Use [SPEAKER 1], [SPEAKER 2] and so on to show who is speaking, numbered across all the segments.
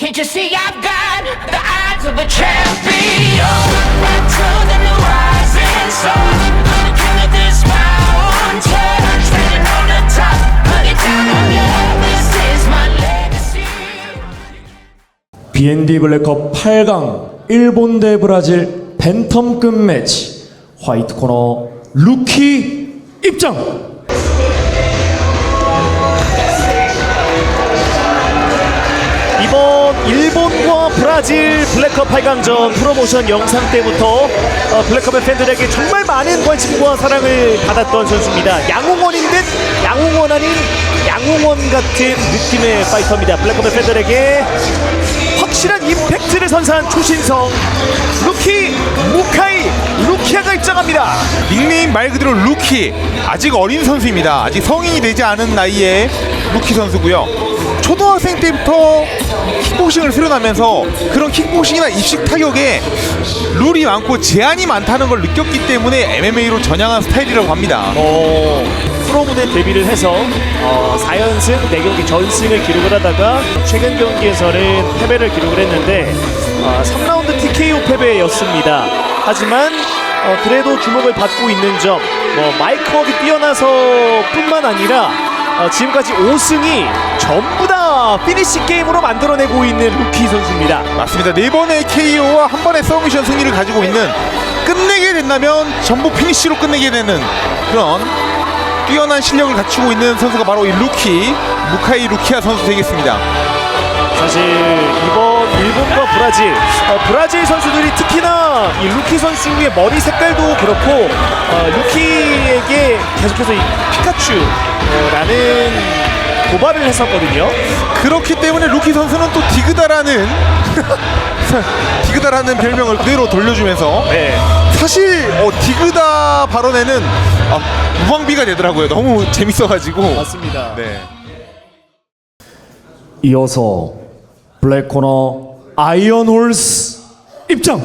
[SPEAKER 1] Can't you see I've got the eyes of a champion? Right to the new rising sun. I'm the king of this mountain. Standing on the top, looking down on you. This is my legacy.
[SPEAKER 2] BND 블랙컵 8강 일본 대 브라질 벤텀급 매치. 화이트 코너 루키 입장.
[SPEAKER 3] 이번 일본과 브라질 블랙컵 8강전 프로모션 영상 때부터 블랙컵의 팬들에게 정말 많은 관심과 사랑을 받았던 선수입니다. 양홍원인 듯 양홍원 아닌 양홍원 같은 느낌의 파이터입니다. 블랙컵의 팬들에게 확실한 임팩트를 선사한 초신성 루키 무카이 루키아가 입장합니다.
[SPEAKER 4] 닉네임 말 그대로 루키, 아직 어린 선수입니다. 아직 성인이 되지 않은 나이에 루키 선수고요. 초등학생 때부터 킥복싱을 수련하면서 그런 킥복싱이나 입식 타격에 룰이 많고 제한이 많다는 걸 느꼈기 때문에 MMA로 전향한 스타일이라고 합니다.
[SPEAKER 3] 프로문에 데뷔를 해서 4연승 4경기 전승을 기록을 하다가 최근 경기에서는 패배를 기록을 했는데 3라운드 TKO 패배였습니다. 하지만 그래도 주목을 받고 있는 점, 마이크업이 뛰어나서 뿐만 아니라 지금까지 5승이 전부 다 피니시 게임으로 만들어내고 있는 루키 선수입니다.
[SPEAKER 4] 맞습니다. 4번의 KO와 1번의 서미션 승리를 가지고 있는, 끝내게 된다면 전부 피니시로 끝내게 되는 그런 뛰어난 실력을 갖추고 있는 선수가 바로 이 루키 무카이 루키아 선수 되겠습니다.
[SPEAKER 3] 사실 이번 일본과 브라질 선수들이 특히나 이 루키 선수의 머리 색깔도 그렇고 루키에게 계속해서 이 피카츄라는 도발을 했었거든요.
[SPEAKER 4] 그렇기 때문에 루키 선수는 또 디그다라는 디그다라는 별명을 그대로 돌려주면서 사실 디그다 발언에는 무방비가 되더라고요. 너무 재밌어가지고.
[SPEAKER 3] 맞습니다.
[SPEAKER 4] 네.
[SPEAKER 2] 이어서 블랙 코너 아이언 홀스 입장.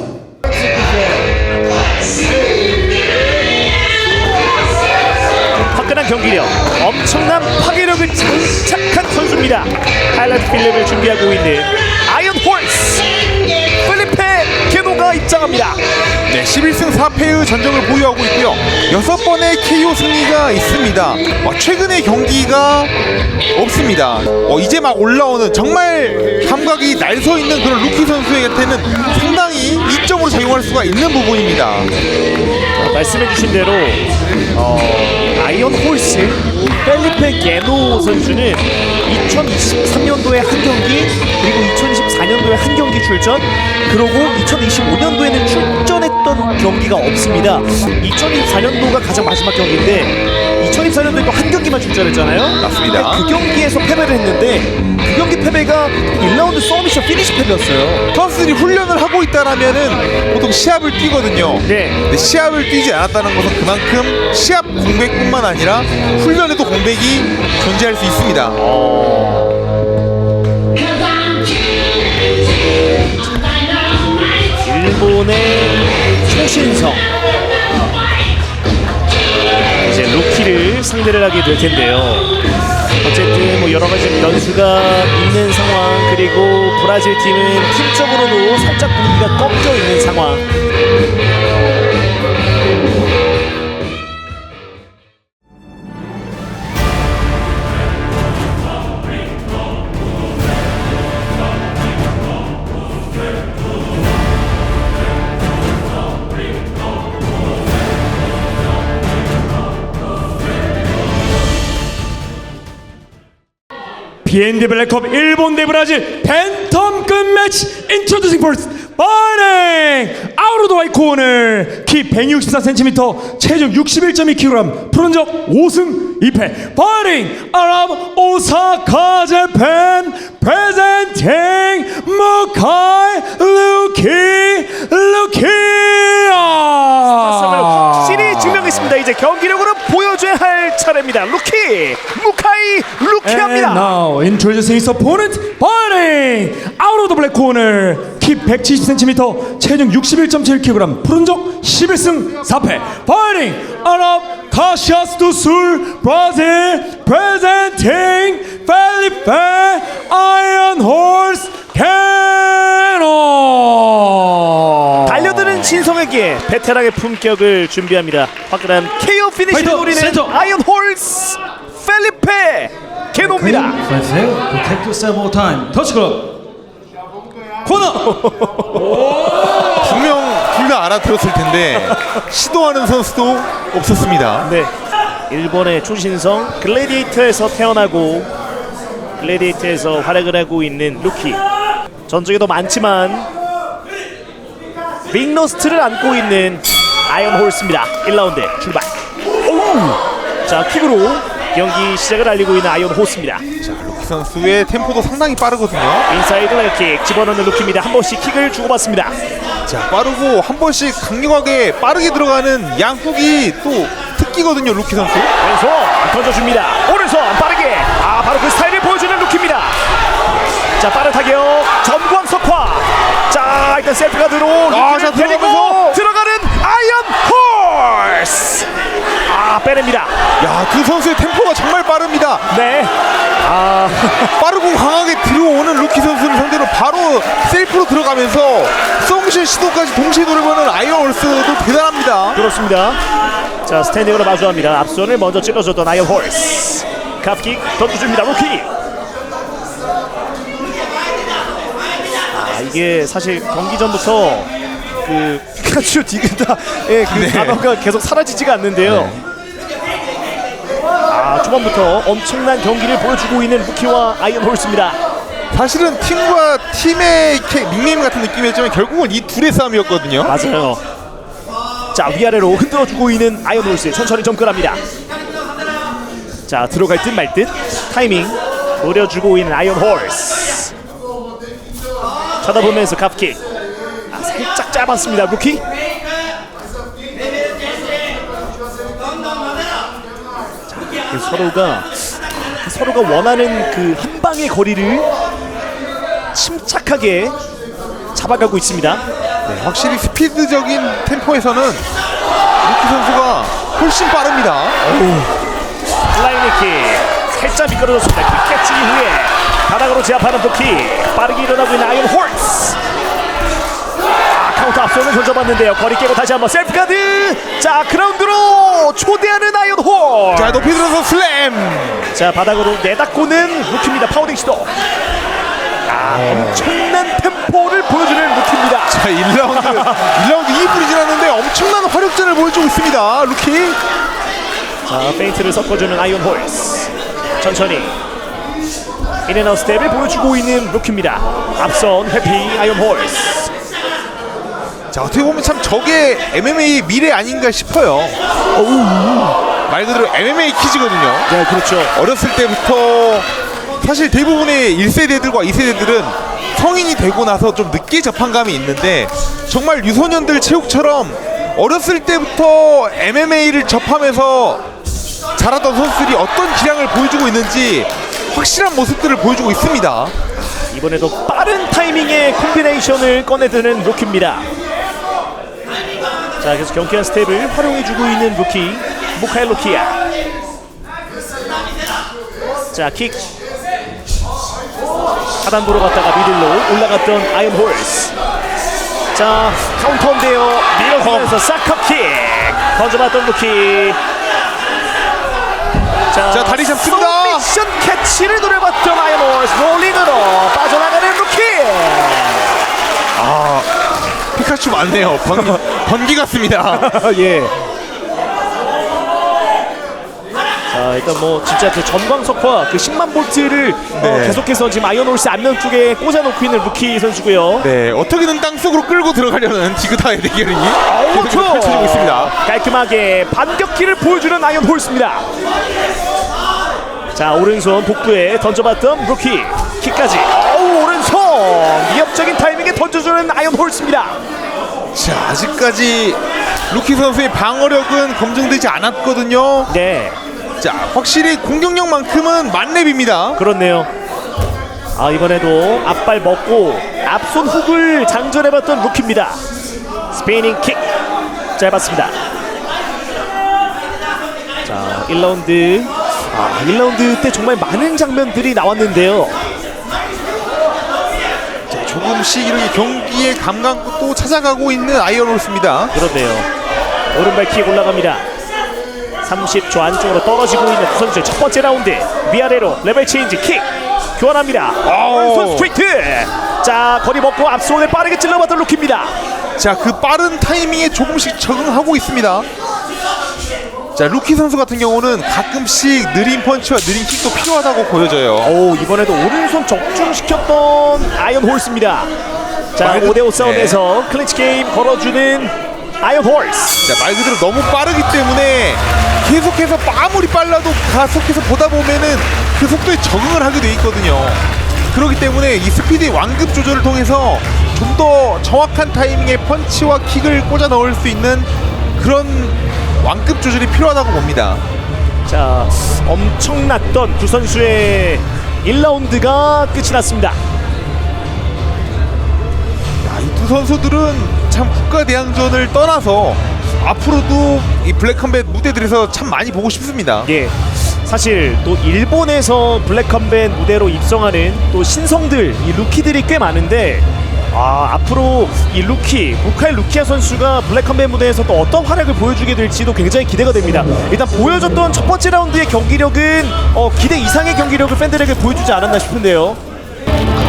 [SPEAKER 3] 화끈한 경기력, 엄청난 파괴력을 장착한 선수입니다. 하이라이트 필름을 준비하고 있는 아이언 홀스 필리페 게노가 입장합니다.
[SPEAKER 4] 네, 11승 4패의 전적을 보유하고 있고요. 6번의 KO 승리가 있습니다. 최근의 경기가 없습니다. 이제 막 올라오는 정말 감각이 날서 있는 그런 루키 선수에게는 상당히 이점으로 작용할 수가 있는 부분입니다.
[SPEAKER 3] 말씀해주신 대로 아이언 홀스 펠리페 게노 선수는 2023년도에 한 경기, 그리고 2024년도에 한 경기 출전, 그리고 2025년도에는 출전했던 경기가 없습니다. 2024년도가 가장 마지막 경기인데 2024년도에 또 한 경기만 출전했잖아요.
[SPEAKER 4] 맞습니다.
[SPEAKER 3] 그 경기에서 패배를 했는데 그 경기 패배가 1라운드 서미션 피니시 패배였어요.
[SPEAKER 4] 선수들이 훈련을 하고 있다라면은 보통 시합을 뛰거든요.
[SPEAKER 3] 네.
[SPEAKER 4] 근데 시합을 뛰지 않았다는 것은 그만큼 시합 공백뿐만 아니라 훈련에도 공백이 존재할 수 있습니다.
[SPEAKER 3] 일본의 초신성 이제 루키를 상대를 하게 될 텐데요. 어쨌든 여러 가지 변수가 있는 상황, 그리고 브라질 팀은 팀적으로도 살짝 분위기가 꺾여 있는 상황.
[SPEAKER 2] BND 블랙컵 일본 대 브라질 벤텀급 매치. Introducing first, fighting out of the white corner, 키 164cm, 체중 61.2kg, 프로전적 5승 2패, fighting out of Osaka, Japan, presenting Mukai 루키아.
[SPEAKER 3] 확실히 증명했습니다. 이제 경기력으로 보여줘야 할 차례입니다. 루키 무카이 루키아입니다.
[SPEAKER 2] And now introducing his opponent, fighting out of the black corner, 키 170cm, 체중 61.7kg, 푸른족 11승 4패, fighting out of Caxias do Sul, Brazil, presenting Felipe Iron Horse
[SPEAKER 3] 조신성에게 베테랑의 품격을 준비합니다. 화끈한 KO 피니시를
[SPEAKER 2] 파이터
[SPEAKER 3] 노리는
[SPEAKER 2] 센터.
[SPEAKER 3] 아이언 홀스 펠리페 게노입니다.
[SPEAKER 2] 파이트세요. Protect yourself all time. 터치클럽. 코너.
[SPEAKER 4] 분명 둘 다 알아들었을 텐데 시도하는 선수도 없었습니다.
[SPEAKER 3] 네, 일본의 조신성 글래디에이터에서 태어나고 글래디에이터에서 활약을 하고 있는 루키. 전적에도 많지만 빅러스트를 안고 있는 아이언 홀스입니다. 1라운드 출발. 오우. 자, 킥으로 경기 시작을 알리고 있는 아이언 홀스입니다.
[SPEAKER 4] 루키 선수의 템포도 상당히 빠르거든요.
[SPEAKER 3] 인사이드 레그킥 집어넣는 루키입니다. 한 번씩 킥을 주고받습니다.
[SPEAKER 4] 자, 빠르고 한 번씩 강력하게 빠르게 들어가는 양훅이 또 특기거든요, 루키 선수.
[SPEAKER 3] 왼손 던져줍니다. 오른손 빠르게. 바로 그 스타일을 보여주는 루키입니다. 자, 빠른 타격 전광석화. 자, 일단 셀프가 들어온
[SPEAKER 4] 자,
[SPEAKER 3] 데리고
[SPEAKER 4] 들어가면서.
[SPEAKER 3] 들어가는 아이언 홀스. 빼냅니다.
[SPEAKER 4] 야, 두 선수의 템포가 정말 빠릅니다.
[SPEAKER 3] 네.
[SPEAKER 4] 빠르고 강하게 들어오는 루키 선수를 상대로 바로 셀프로 들어가면서 송실 시도까지 동시에 노려보는 아이언 홀스도 대단합니다.
[SPEAKER 3] 그렇습니다. 자, 스탠딩으로 마주합니다. 앞손을 먼저 찔러줬던 아이언 홀스. 카프킥 던져줍니다. 루키. 이게 사실 경기 전부터 그 피카츄 디그다의 그
[SPEAKER 4] 네.
[SPEAKER 3] 단어가 계속 사라지지가 않는데요. 초반부터 엄청난 경기를 보여주고 있는 루키와 아이언 홀스입니다.
[SPEAKER 4] 사실은 팀과 팀의 닉네임 같은 느낌이었지만 결국은 이 둘의 싸움이었거든요.
[SPEAKER 3] 맞아요. 자, 위아래로 흔들어주고 있는 아이언 홀스. 천천히 접근합니다. 자, 들어갈 듯 말 듯 타이밍 노려주고 있는 아이언 홀스. 쳐다보면서 카프킥. 살짝 짧았습니다. 루키. 서로가 원하는 그 한 방의 거리를 침착하게 잡아가고 있습니다.
[SPEAKER 4] 네, 확실히 스피드적인 템포에서는 루키 선수가 훨씬 빠릅니다.
[SPEAKER 3] 플라이닝킥 살짝 미끄러졌습니다. 킥 캐치 이후에 바닥으로 제압하는 루키. 빠르게 일어나고 있는 아이언 홀스. 카운터 앞손을 던져봤는데요. 거리 깨고 다시 한번 셀프 가드. 자, 그라운드로 초대하는 아이언 홀.
[SPEAKER 4] 자, 높이 들어서 슬램.
[SPEAKER 3] 자, 바닥으로 내닫고는 루키입니다. 파우딩 시도. 엄청난 템포를 보여주는 루키입니다.
[SPEAKER 4] 자, 1라운드 2분이 지났는데 엄청난 화력전을 보여주고 있습니다, 루키.
[SPEAKER 3] 자, 페인트를 섞어주는 아이언 홀스. 천천히 인앤아웃 스텝을 보여주고 있는 루키입니다. 앞선 회피 아이언 홀스.
[SPEAKER 4] 자, 어떻게 보면 참 저게 MMA 미래 아닌가 싶어요. 말 그대로 MMA 키즈거든요.
[SPEAKER 3] 네, 그렇죠.
[SPEAKER 4] 어렸을 때부터 사실 대부분의 1세대들과 2세대들은 성인이 되고 나서 좀 늦게 접한 감이 있는데 정말 유소년들 체육처럼 어렸을 때부터 MMA를 접하면서 자랐던 선수들이 어떤 기량을 보여주고 있는지 확실한 모습들을 보여주고 있습니다.
[SPEAKER 3] 이번에도 빠른 타이밍의 콤비네이션을 꺼내드는 루키입니다. 자, 계속 경쾌한 스텝을 활용해주고 있는 루키 무카엘 루키야. 자, 킥 하단부로 갔다가 미들로 올라갔던 아이언 홀스. 자, 카운터인데요. 밀어주면서 사커킥 던져봤던 루키.
[SPEAKER 4] 자, 다리 잡습니다.
[SPEAKER 3] 미션 캐치를 노려봤던 아이언 홀스. 롤링으로 빠져나가는 루키.
[SPEAKER 4] 피카츄 맞네요. 번기 같습니다.
[SPEAKER 3] 예. 자, 일단 뭐 진짜 그 전광석화 그 10만 볼트를
[SPEAKER 4] 네.
[SPEAKER 3] 계속해서 지금 아이언 홀스 앞면 쪽에 꽂아놓고 있는 루키 선수고요.
[SPEAKER 4] 네, 어떻게든 땅속으로 끌고 들어가려는 디그다의 대결이 계속 펼쳐지고 있습니다.
[SPEAKER 3] 깔끔하게 반격기를 보여주는 아이언 홀스입니다. 자, 오른손 복부에 던져봤던 루키. 킥까지. 오른손 위협적인 타이밍에 던져주는 아이언 홀스입니다.
[SPEAKER 4] 자, 아직까지 루키 선수의 방어력은 검증되지 않았거든요.
[SPEAKER 3] 네,
[SPEAKER 4] 자, 확실히 공격력만큼은 만렙입니다.
[SPEAKER 3] 그렇네요. 이번에도 앞발 먹고 앞손 훅을 장전해봤던 루키입니다. 스피닝 킥 짧았습니다. 자, 1라운드 1라운드 때 정말 많은 장면들이 나왔는데요.
[SPEAKER 4] 조금 조금씩 이렇게 경기의 감각도 찾아가고 있는 아이언홀스입니다.
[SPEAKER 3] 그런데요. 오른발 킥 올라갑니다. 30초 안쪽으로 떨어지고 있는 두 선수. 첫 번째 라운드 위아래로 레벨 체인지 킥 교환합니다. 오른손 스트레이트. 자, 거리 먹고 앞손을 빠르게 찔러봤던 루키입니다.
[SPEAKER 4] 자, 그 빠른 타이밍에 조금씩 적응하고 있습니다. 자, 루키 선수 같은 경우는 가끔씩 느린 펀치와 느린 킥도 필요하다고 보여져요.
[SPEAKER 3] 오, 이번에도 오른손 적중시켰던 아이언 홀스입니다. 자, 5대5 싸움에서 클린치 게임 걸어주는 아이언 홀스.
[SPEAKER 4] 자, 말 그대로 너무 빠르기 때문에 계속해서 아무리 빨라도 계속해서 보다 보면은 그 속도에 적응을 하게 돼 있거든요. 그렇기 때문에 이 스피드의 완급 조절을 통해서 좀 더 정확한 타이밍에 펀치와 킥을 꽂아 넣을 수 있는 그런 완급 조절이 필요하다고 봅니다.
[SPEAKER 3] 자, 엄청났던 두 선수의 1라운드가 끝이 났습니다.
[SPEAKER 4] 이 두 선수들은 참 국가대항전을 떠나서 앞으로도 이 블랙컴뱃 무대들에서 참 많이 보고 싶습니다.
[SPEAKER 3] 예, 사실 또 일본에서 블랙컴뱃 무대로 입성하는 또 신성들, 이 루키들이 꽤 많은데 앞으로 이 루키, 무카엘 루키아 선수가 블랙컴뱃 무대에서 또 어떤 활약을 보여주게 될지도 굉장히 기대가 됩니다. 일단 보여줬던 첫 번째 라운드의 경기력은 기대 이상의 경기력을 팬들에게 보여주지 않았나 싶은데요.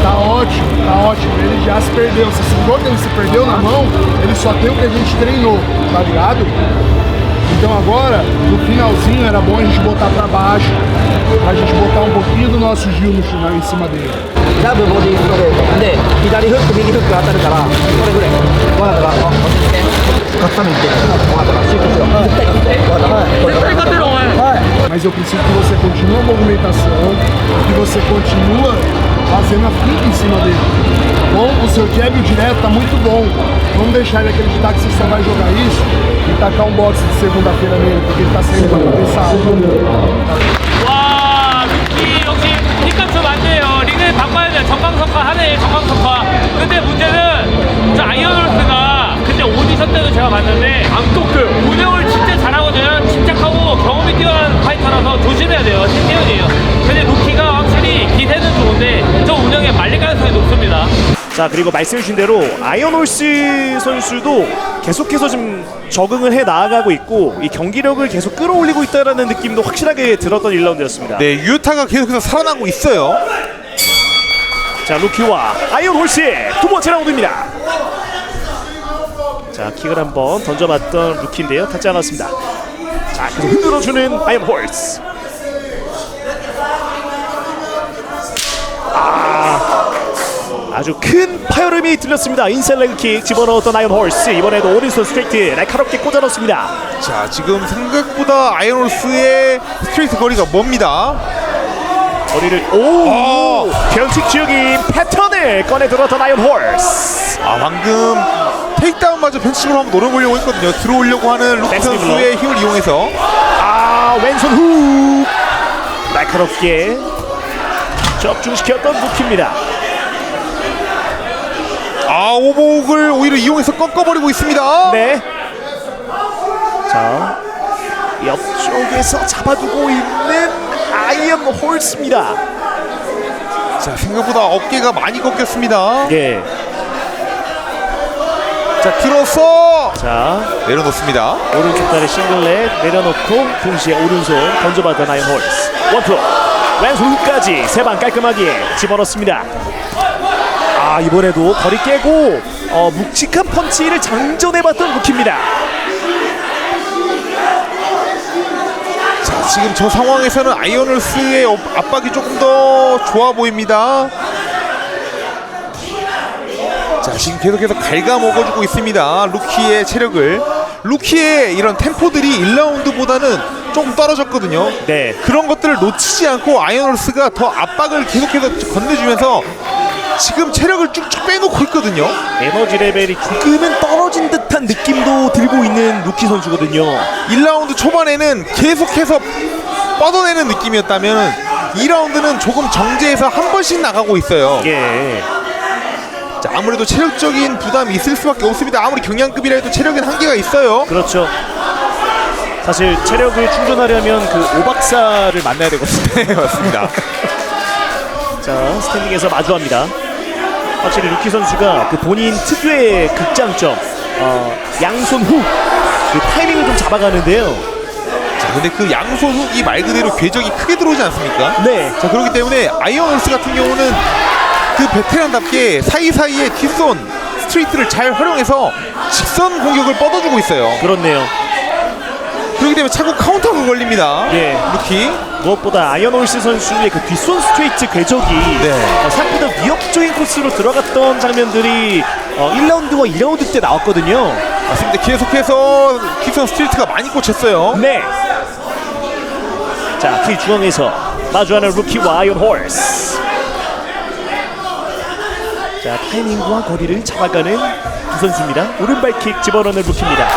[SPEAKER 5] Tá ótimo, tá ótimo. Ele já se perdeu. Se esse jogo ele se perdeu na mão, ele só tem o que a gente treinou, tá ligado? Então agora, no finalzinho, era bom a gente botar pra baixo, pra gente botar um pouquinho do nosso Gil no final em cima dele.
[SPEAKER 6] ジャブボディーストレートで左フック右フック当たるからこれぐらい分かったか落ち着いて勝つために言ってる分かったか集中しろ絶対勝って分かった絶対勝てるお前はい
[SPEAKER 5] Mas eu preciso que você continue a movimentação, que você continua fazendo a finta em cima dele. Bom, o seu jab direto tá muito bom. Vamos deixar ele acreditar que você só vai jogar isso e tacar um boxe de segunda-feira nele, porque ele tá saindo pra cabeça alta.
[SPEAKER 7] 와, 루키 역시 킥값 맞네요. 링을 바꿔야 돼요. 정강석화 하네, 정강석화. 근데 문제는 저 아이언홀스가 근데 오디션 때도 제가 봤는데 안 꺾여요. 운영을 진짜 잘하거든요. 침착하고 경험이 뛰어난 파이터라서 조심해야 돼요. 신태현이에요. 근데 루키가 확실히 기세는 좋은데 저 운영에 말릴 가능성이 높습니다.
[SPEAKER 3] 자, 그리고 말씀해주신 대로 아이언 홀스 선수도 계속해서 좀 적응을 해 나아가고 있고 이 경기력을 계속 끌어올리고 있다는 느낌도 확실하게 들었던 1라운드였습니다.
[SPEAKER 4] 네, 유타가 계속해서 살아나고 있어요.
[SPEAKER 3] 자, 루키와 아이언 홀스의 두 번째 라운드입니다. 자, 킥을 한번 던져봤던 루키인데요, 닿지 않았습니다. 자, 계속 흔들어주는 아이언 홀스. 아주 큰 파열음이 들렸습니다. 인사이드 레그킥 집어넣었던 아이언 홀스. 이번에도 오른손 스트레이트 날카롭게 꽂아 넣습니다.
[SPEAKER 4] 자, 지금 생각보다 아이언홀스의 스트레이트 거리가 멉니다.
[SPEAKER 3] 거리를 변칙적인 패턴을 꺼내 들었던 아이언 홀스.
[SPEAKER 4] 방금 테이크다운마저 벤치로 한번 노려보려고 했거든요. 들어오려고 하는 루키
[SPEAKER 3] 백스윙
[SPEAKER 4] 선수의 힘을 이용해서.
[SPEAKER 3] 왼손 훅 날카롭게 적중시켰던 루키입니다.
[SPEAKER 4] 오복을 오히려 이용해서 꺾어버리고 있습니다.
[SPEAKER 3] 네. 자, 옆쪽에서 잡아두고 있는 아이언 홀스입니다.
[SPEAKER 4] 자, 생각보다 어깨가 많이 꺾였습니다.
[SPEAKER 3] 예.
[SPEAKER 4] 자, 들어서
[SPEAKER 3] 자,
[SPEAKER 4] 내려놓습니다.
[SPEAKER 3] 오른쪽 다리 싱글렛 내려놓고 동시에 오른손 던져받은 아이언 홀스. 원투. 왼손 훅까지 세 방 깔끔하게 집어넣습니다. 이번에도 거리 깨고 묵직한 펀치를 장전해봤던 루키입니다.
[SPEAKER 4] 자, 지금 저 상황에서는 아이언홀스의 압박이 조금 더 좋아 보입니다. 자, 지금 계속해서 갉아먹어주고 있습니다. 루키의 체력을. 루키의 이런 템포들이 1라운드보다는 조금 떨어졌거든요.
[SPEAKER 3] 네.
[SPEAKER 4] 그런 것들을 놓치지 않고 아이언홀스가 더 압박을 계속해서 건네주면서 지금 체력을 쭉쭉 빼놓고 있거든요.
[SPEAKER 3] 에너지 레벨이 조금은 떨어진 듯한 느낌도 들고 있는 루키 선수거든요.
[SPEAKER 4] 1라운드 초반에는 계속해서 뻗어내는 느낌이었다면 2라운드는 조금 정제해서 한 번씩 나가고 있어요.
[SPEAKER 3] 예.
[SPEAKER 4] 자, 아무래도 체력적인 부담이 있을 수밖에 없습니다. 아무리 경량급이라 도 체력엔 한계가 있어요.
[SPEAKER 3] 그렇죠. 사실 체력을 충전하려면 그 오박사를 만나야 되거든요.
[SPEAKER 4] 네, 맞습니다.
[SPEAKER 3] 자, 스탠딩에서 마주합니다. 확실히 루키 선수가 그 본인 특유의 극장점, 양손 훅, 그 타이밍을 좀 잡아가는데요.
[SPEAKER 4] 자, 근데 그 양손 훅이 말 그대로 궤적이 크게 들어오지 않습니까?
[SPEAKER 3] 네.
[SPEAKER 4] 자, 그렇기 때문에 아이언 홀스 같은 경우는 그 베테랑답게 사이사이에 뒷손 스트레이트를 잘 활용해서 직선 공격을 뻗어주고 있어요.
[SPEAKER 3] 그렇네요.
[SPEAKER 4] 그렇기 때문에 자꾸 카운터가 걸립니다.
[SPEAKER 3] 예.
[SPEAKER 4] 루키.
[SPEAKER 3] 무엇보다 아이언 홀스 선수의 그 뒷손 스트레이트 궤적이 생각보다 위협적인 코스로 들어갔던 장면들이 1라운드와 2라운드 때 나왔거든요.
[SPEAKER 4] 맞습니다. 계속해서 킥선 스트레이트가 많이 꽂혔어요.
[SPEAKER 3] 네. 자, 키 중앙에서 마주하는 루키와 아이언 홀스. 자, 타이밍과 거리를 잡아가는 두 선수입니다. 오른발킥 집어넣는 루키입니다.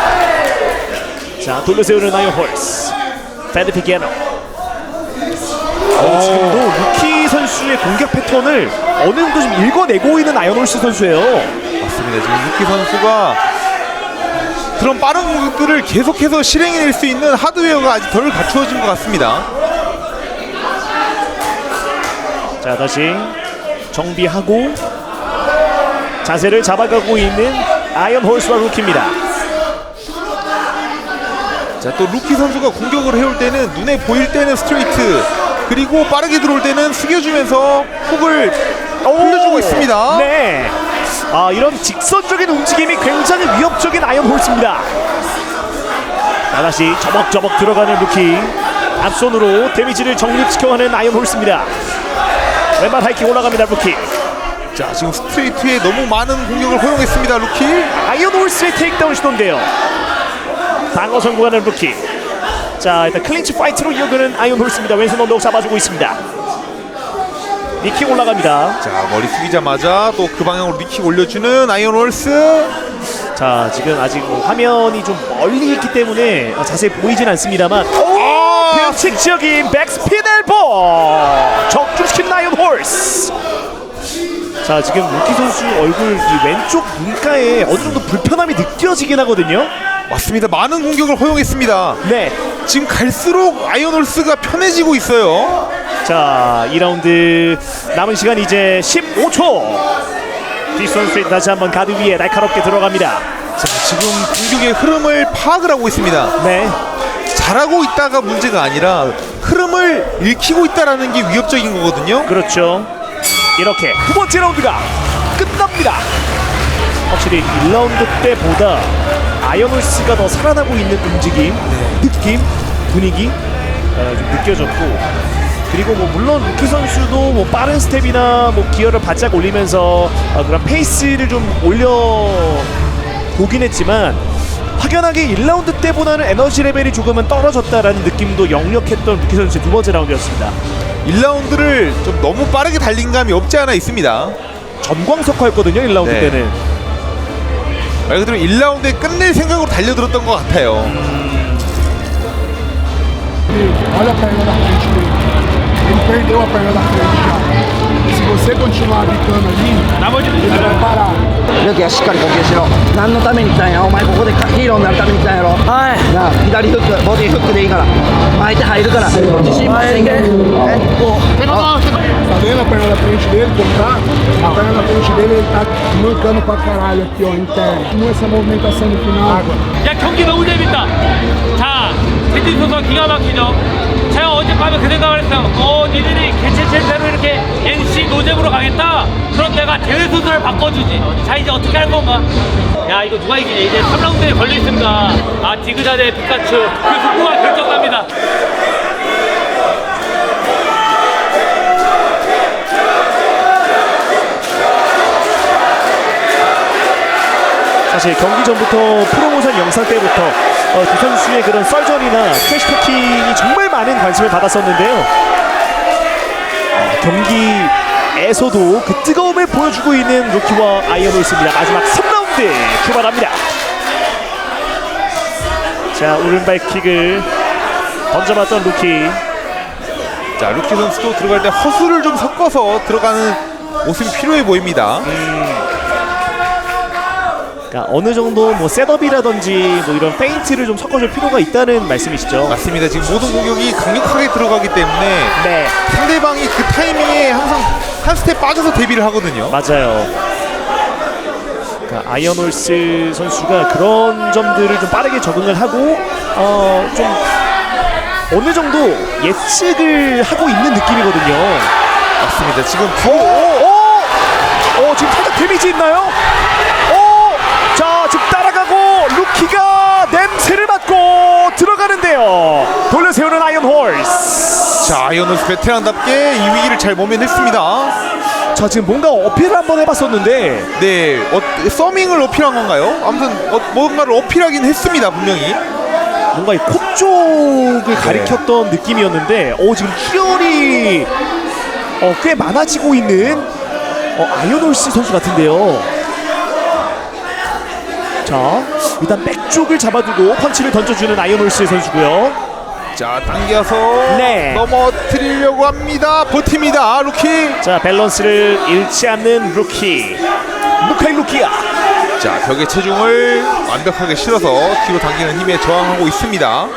[SPEAKER 3] 자, 돌려세우는 아이언 홀스. 패드 피기아노. 지금도 루키 선수의 공격 패턴을 어느 정도 좀 읽어내고 있는 아이언 홀스 선수예요.
[SPEAKER 4] 맞습니다. 지금 루키 선수가 그런 빠른 공격들을 계속해서 실행해낼 수 있는 하드웨어가 아직 덜 갖추어진 것 같습니다.
[SPEAKER 3] 자, 다시 정비하고 자세를 잡아가고 있는 아이언 홀스와 루키입니다.
[SPEAKER 4] 자, 또 루키 선수가 공격을 해올 때는 눈에 보일 때는 스트레이트, 그리고 빠르게 들어올 때는 숙여주면서 훅을 올려주고 있습니다.
[SPEAKER 3] 네. 이런 직선적인 움직임이 굉장히 위협적인 아이언 홀스입니다. 자, 다시 저벅저벅 들어가는 루키. 앞손으로 데미지를 정립시켜가는 아이언 홀스입니다. 왼발 하이킥 올라갑니다. 루키.
[SPEAKER 4] 자, 지금 스트레이트에 너무 많은 공격을 허용했습니다. 루키.
[SPEAKER 3] 아이언 홀스의 테이크다운 시도인데요. 방어 성공하는 루키. 자, 일단 클린치 파이트로 이어가는 아이언 홀스입니다. 왼손 언더욱 잡아주고 있습니다. 니킥 올라갑니다.
[SPEAKER 4] 자, 머리 숙이자마자 또 그 방향으로 니킥 올려주는 아이언 홀스.
[SPEAKER 3] 자, 지금 아직 화면이 좀 멀리 있기 때문에 자세히 보이진 않습니다만 변칙적인 백스핀 엘보 적중시킨 아이언 홀스. 자, 지금 루키 선수 얼굴 이 왼쪽 눈가에 어느 정도 불편함이 느껴지긴 하거든요.
[SPEAKER 4] 맞습니다. 많은 공격을 허용했습니다.
[SPEAKER 3] 네.
[SPEAKER 4] 지금 갈수록 아이언 홀스가 편해지고 있어요.
[SPEAKER 3] 자, 2라운드 남은 시간 이제 15초. 뒷손 스트레이트 다시 한번 가드 위에 날카롭게 들어갑니다.
[SPEAKER 4] 자, 지금 공격의 흐름을 파악을 하고 있습니다.
[SPEAKER 3] 네.
[SPEAKER 4] 잘하고 있다가 문제가 아니라 흐름을 읽히고 있다라는 게 위협적인 거거든요.
[SPEAKER 3] 그렇죠. 이렇게 두 번째 라운드가 끝납니다. 확실히 1라운드 때보다 아이언 홀스가 더 살아나고 있는 움직임, 느낌, 분위기 좀 느껴졌고, 그리고 뭐 물론 루키 선수도 뭐 빠른 스텝이나 뭐 기어를 바짝 올리면서 그런 페이스를 좀 올려 보긴 했지만 확연하게 1라운드 때보다는 에너지 레벨이 조금은 떨어졌다라는 느낌도 역력했던 루키 선수의 두 번째 라운드였습니다.
[SPEAKER 4] 1라운드를 좀 너무 빠르게 달린 감이 없지 않아 있습니다.
[SPEAKER 3] 전광석화였거든요, 1라운드
[SPEAKER 4] 네.
[SPEAKER 3] 때는.
[SPEAKER 4] 말 그대로 1라운드에 끝낼 생각으로 달려들었던 것 같아요.
[SPEAKER 5] Olha a perna da frente dele. Ele perdeu a perna da frente já. Se você continuar bicando ali, ele vai parar.
[SPEAKER 6] ルキはしっかり呼吸しろ。何のために来たんや。お前ここでヒーローになるために来たんやろ。はい。なあ、左フック、ボディフックでいいから。相手入るから。自信持っていけ。こう。
[SPEAKER 5] Tá vendo a perna da frente dele como tá? A perna da frente dele ele tá mancando pra caralho aqui, ó, interno. Continua essa movimentação no final.
[SPEAKER 7] 야, 경기 너무 재밌다. 자, 테디 선수 기가 막히죠. 제가 어젯밤에 그 생각을 했어요. 니들이 개체체대로 이렇게 NC 노잼으로 가겠다. 그럼 내가 대회 순서를 바꿔주지. 자, 이제 어떻게 할 건가? 야, 이거 누가 이기냐? 이제 3라운드에 걸려 있습니다. 디그자 대 피카츄. 그 승부가 결정납니다.
[SPEAKER 3] 사실 경기 전부터 프로모션 영상 때부터 두 선수의 그런 썰전이나 트래시토킹이 정말 많은 관심을 받았었는데요. 경기에서도 그 뜨거움을 보여주고 있는 루키와 아이언 홀스입니다. 마지막 3라운드 출발합니다. 자, 오른발 킥을 던져봤던 루키.
[SPEAKER 4] 자, 루키 선수도 들어갈 때 허수를 좀 섞어서 들어가는 모습이 필요해 보입니다.
[SPEAKER 3] 그러니까 어느 정도 뭐 셋업이라든지 뭐 이런 페인트를 좀 섞어줄 필요가 있다는 말씀이시죠?
[SPEAKER 4] 맞습니다. 지금 모든 공격이 강력하게 들어가기 때문에
[SPEAKER 3] 네,
[SPEAKER 4] 상대방이 그 타이밍에 항상 한 스텝 빠져서 대비를 하거든요.
[SPEAKER 3] 맞아요. 그러니까 아이언 홀스 선수가 그런 점들을 좀 빠르게 적응을 하고 좀 어느 정도 예측을 하고 있는 느낌이거든요.
[SPEAKER 4] 맞습니다. 지금
[SPEAKER 3] 지금 살짝 데미지 있나요? 자, 지금 따라가고 루키가 냄새를 맡고 들어가는데요. 돌려 세우는 아이언 홀스.
[SPEAKER 4] 자, 아이언홀스 베테랑답게 이 위기를 잘 모면했습니다.
[SPEAKER 3] 자, 지금 뭔가 어필을 한번 해봤었는데
[SPEAKER 4] 네, 서밍을 어필한 건가요? 아무튼 뭔가를 어필하긴 했습니다, 분명히.
[SPEAKER 3] 뭔가 이 코 쪽을 가리켰던 느낌이었는데 지금 출혈이 꽤 많아지고 있는 아이언 홀스 선수 같은데요. 자, 일단 백 쪽을 잡아두고 펀치를 던져주는 아이언 홀스 선수고요.
[SPEAKER 4] 자, 당겨서
[SPEAKER 3] 네.
[SPEAKER 4] 넘어뜨리려고 합니다. 버팁니다, 루키.
[SPEAKER 3] 자, 밸런스를 잃지 않는 루키 무카이 루키야.
[SPEAKER 4] 자, 벽의 체중을 완벽하게 실어서 뒤로 당기는 힘에 저항하고 있습니다.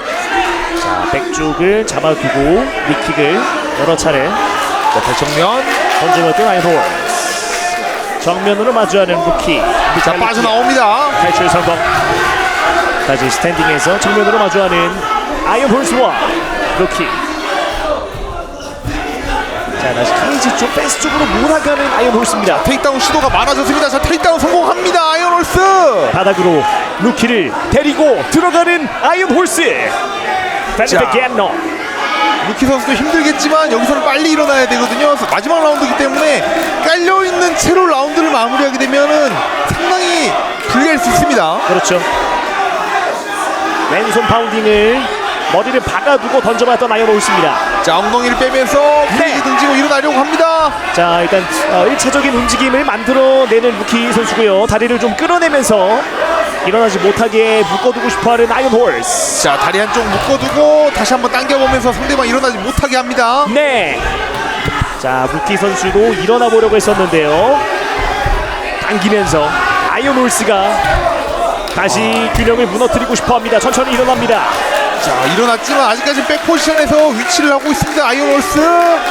[SPEAKER 3] 자, 백 쪽을 잡아두고 니킥을 여러 차례
[SPEAKER 4] 자, 대정면.
[SPEAKER 3] 던져봤던 아이언 홀스. 정면으로 마주하는 루키.
[SPEAKER 4] 자, 빠져나옵니다.
[SPEAKER 3] 탈출 성공. 다시 스탠딩에서 정면으로 마주하는 아이언 홀스와 루키. 자, 다시 케이지 쪽 펜스 쪽으로 몰아가는 아이언 홀스입니다.
[SPEAKER 4] 테이크다운 시도가 많아졌습니다. 자, 테이크다운 성공합니다, 아이언 홀스.
[SPEAKER 3] 바닥으로 루키를 데리고 들어가는 아이언 홀스. 벨리베 겐너.
[SPEAKER 4] 루키 선수도 힘들겠지만 여기서는 빨리 일어나야 되거든요. 마지막 라운드이기 때문에 깔려있는 채로 라운드를 마무리하게 되면은 상당히 불리할 수 있습니다.
[SPEAKER 3] 그렇죠. 왼손 파운딩을 머리를 박아두고 던져봤던 아이언 홀스입니다.
[SPEAKER 4] 자, 엉덩이를 빼면서 페이지 등지고 일어나려고 합니다.
[SPEAKER 3] 자, 일단 1차적인 움직임을 만들어내는 루키 선수고요. 다리를 좀 끌어내면서 일어나지 못하게 묶어두고 싶어하는 아이언 홀스.
[SPEAKER 4] 자, 다리 한쪽 묶어두고 다시 한번 당겨보면서 상대방 일어나지 못하게 합니다.
[SPEAKER 3] 네. 자, 루키 선수도 일어나 보려고 했었는데요. 당기면서 아이언 홀스가 다시 균형을 무너뜨리고 싶어합니다. 천천히 일어납니다.
[SPEAKER 4] 자, 일어났지만 아직까지 백 포지션에서 위치를 하고 있습니다, 아이언 홀스.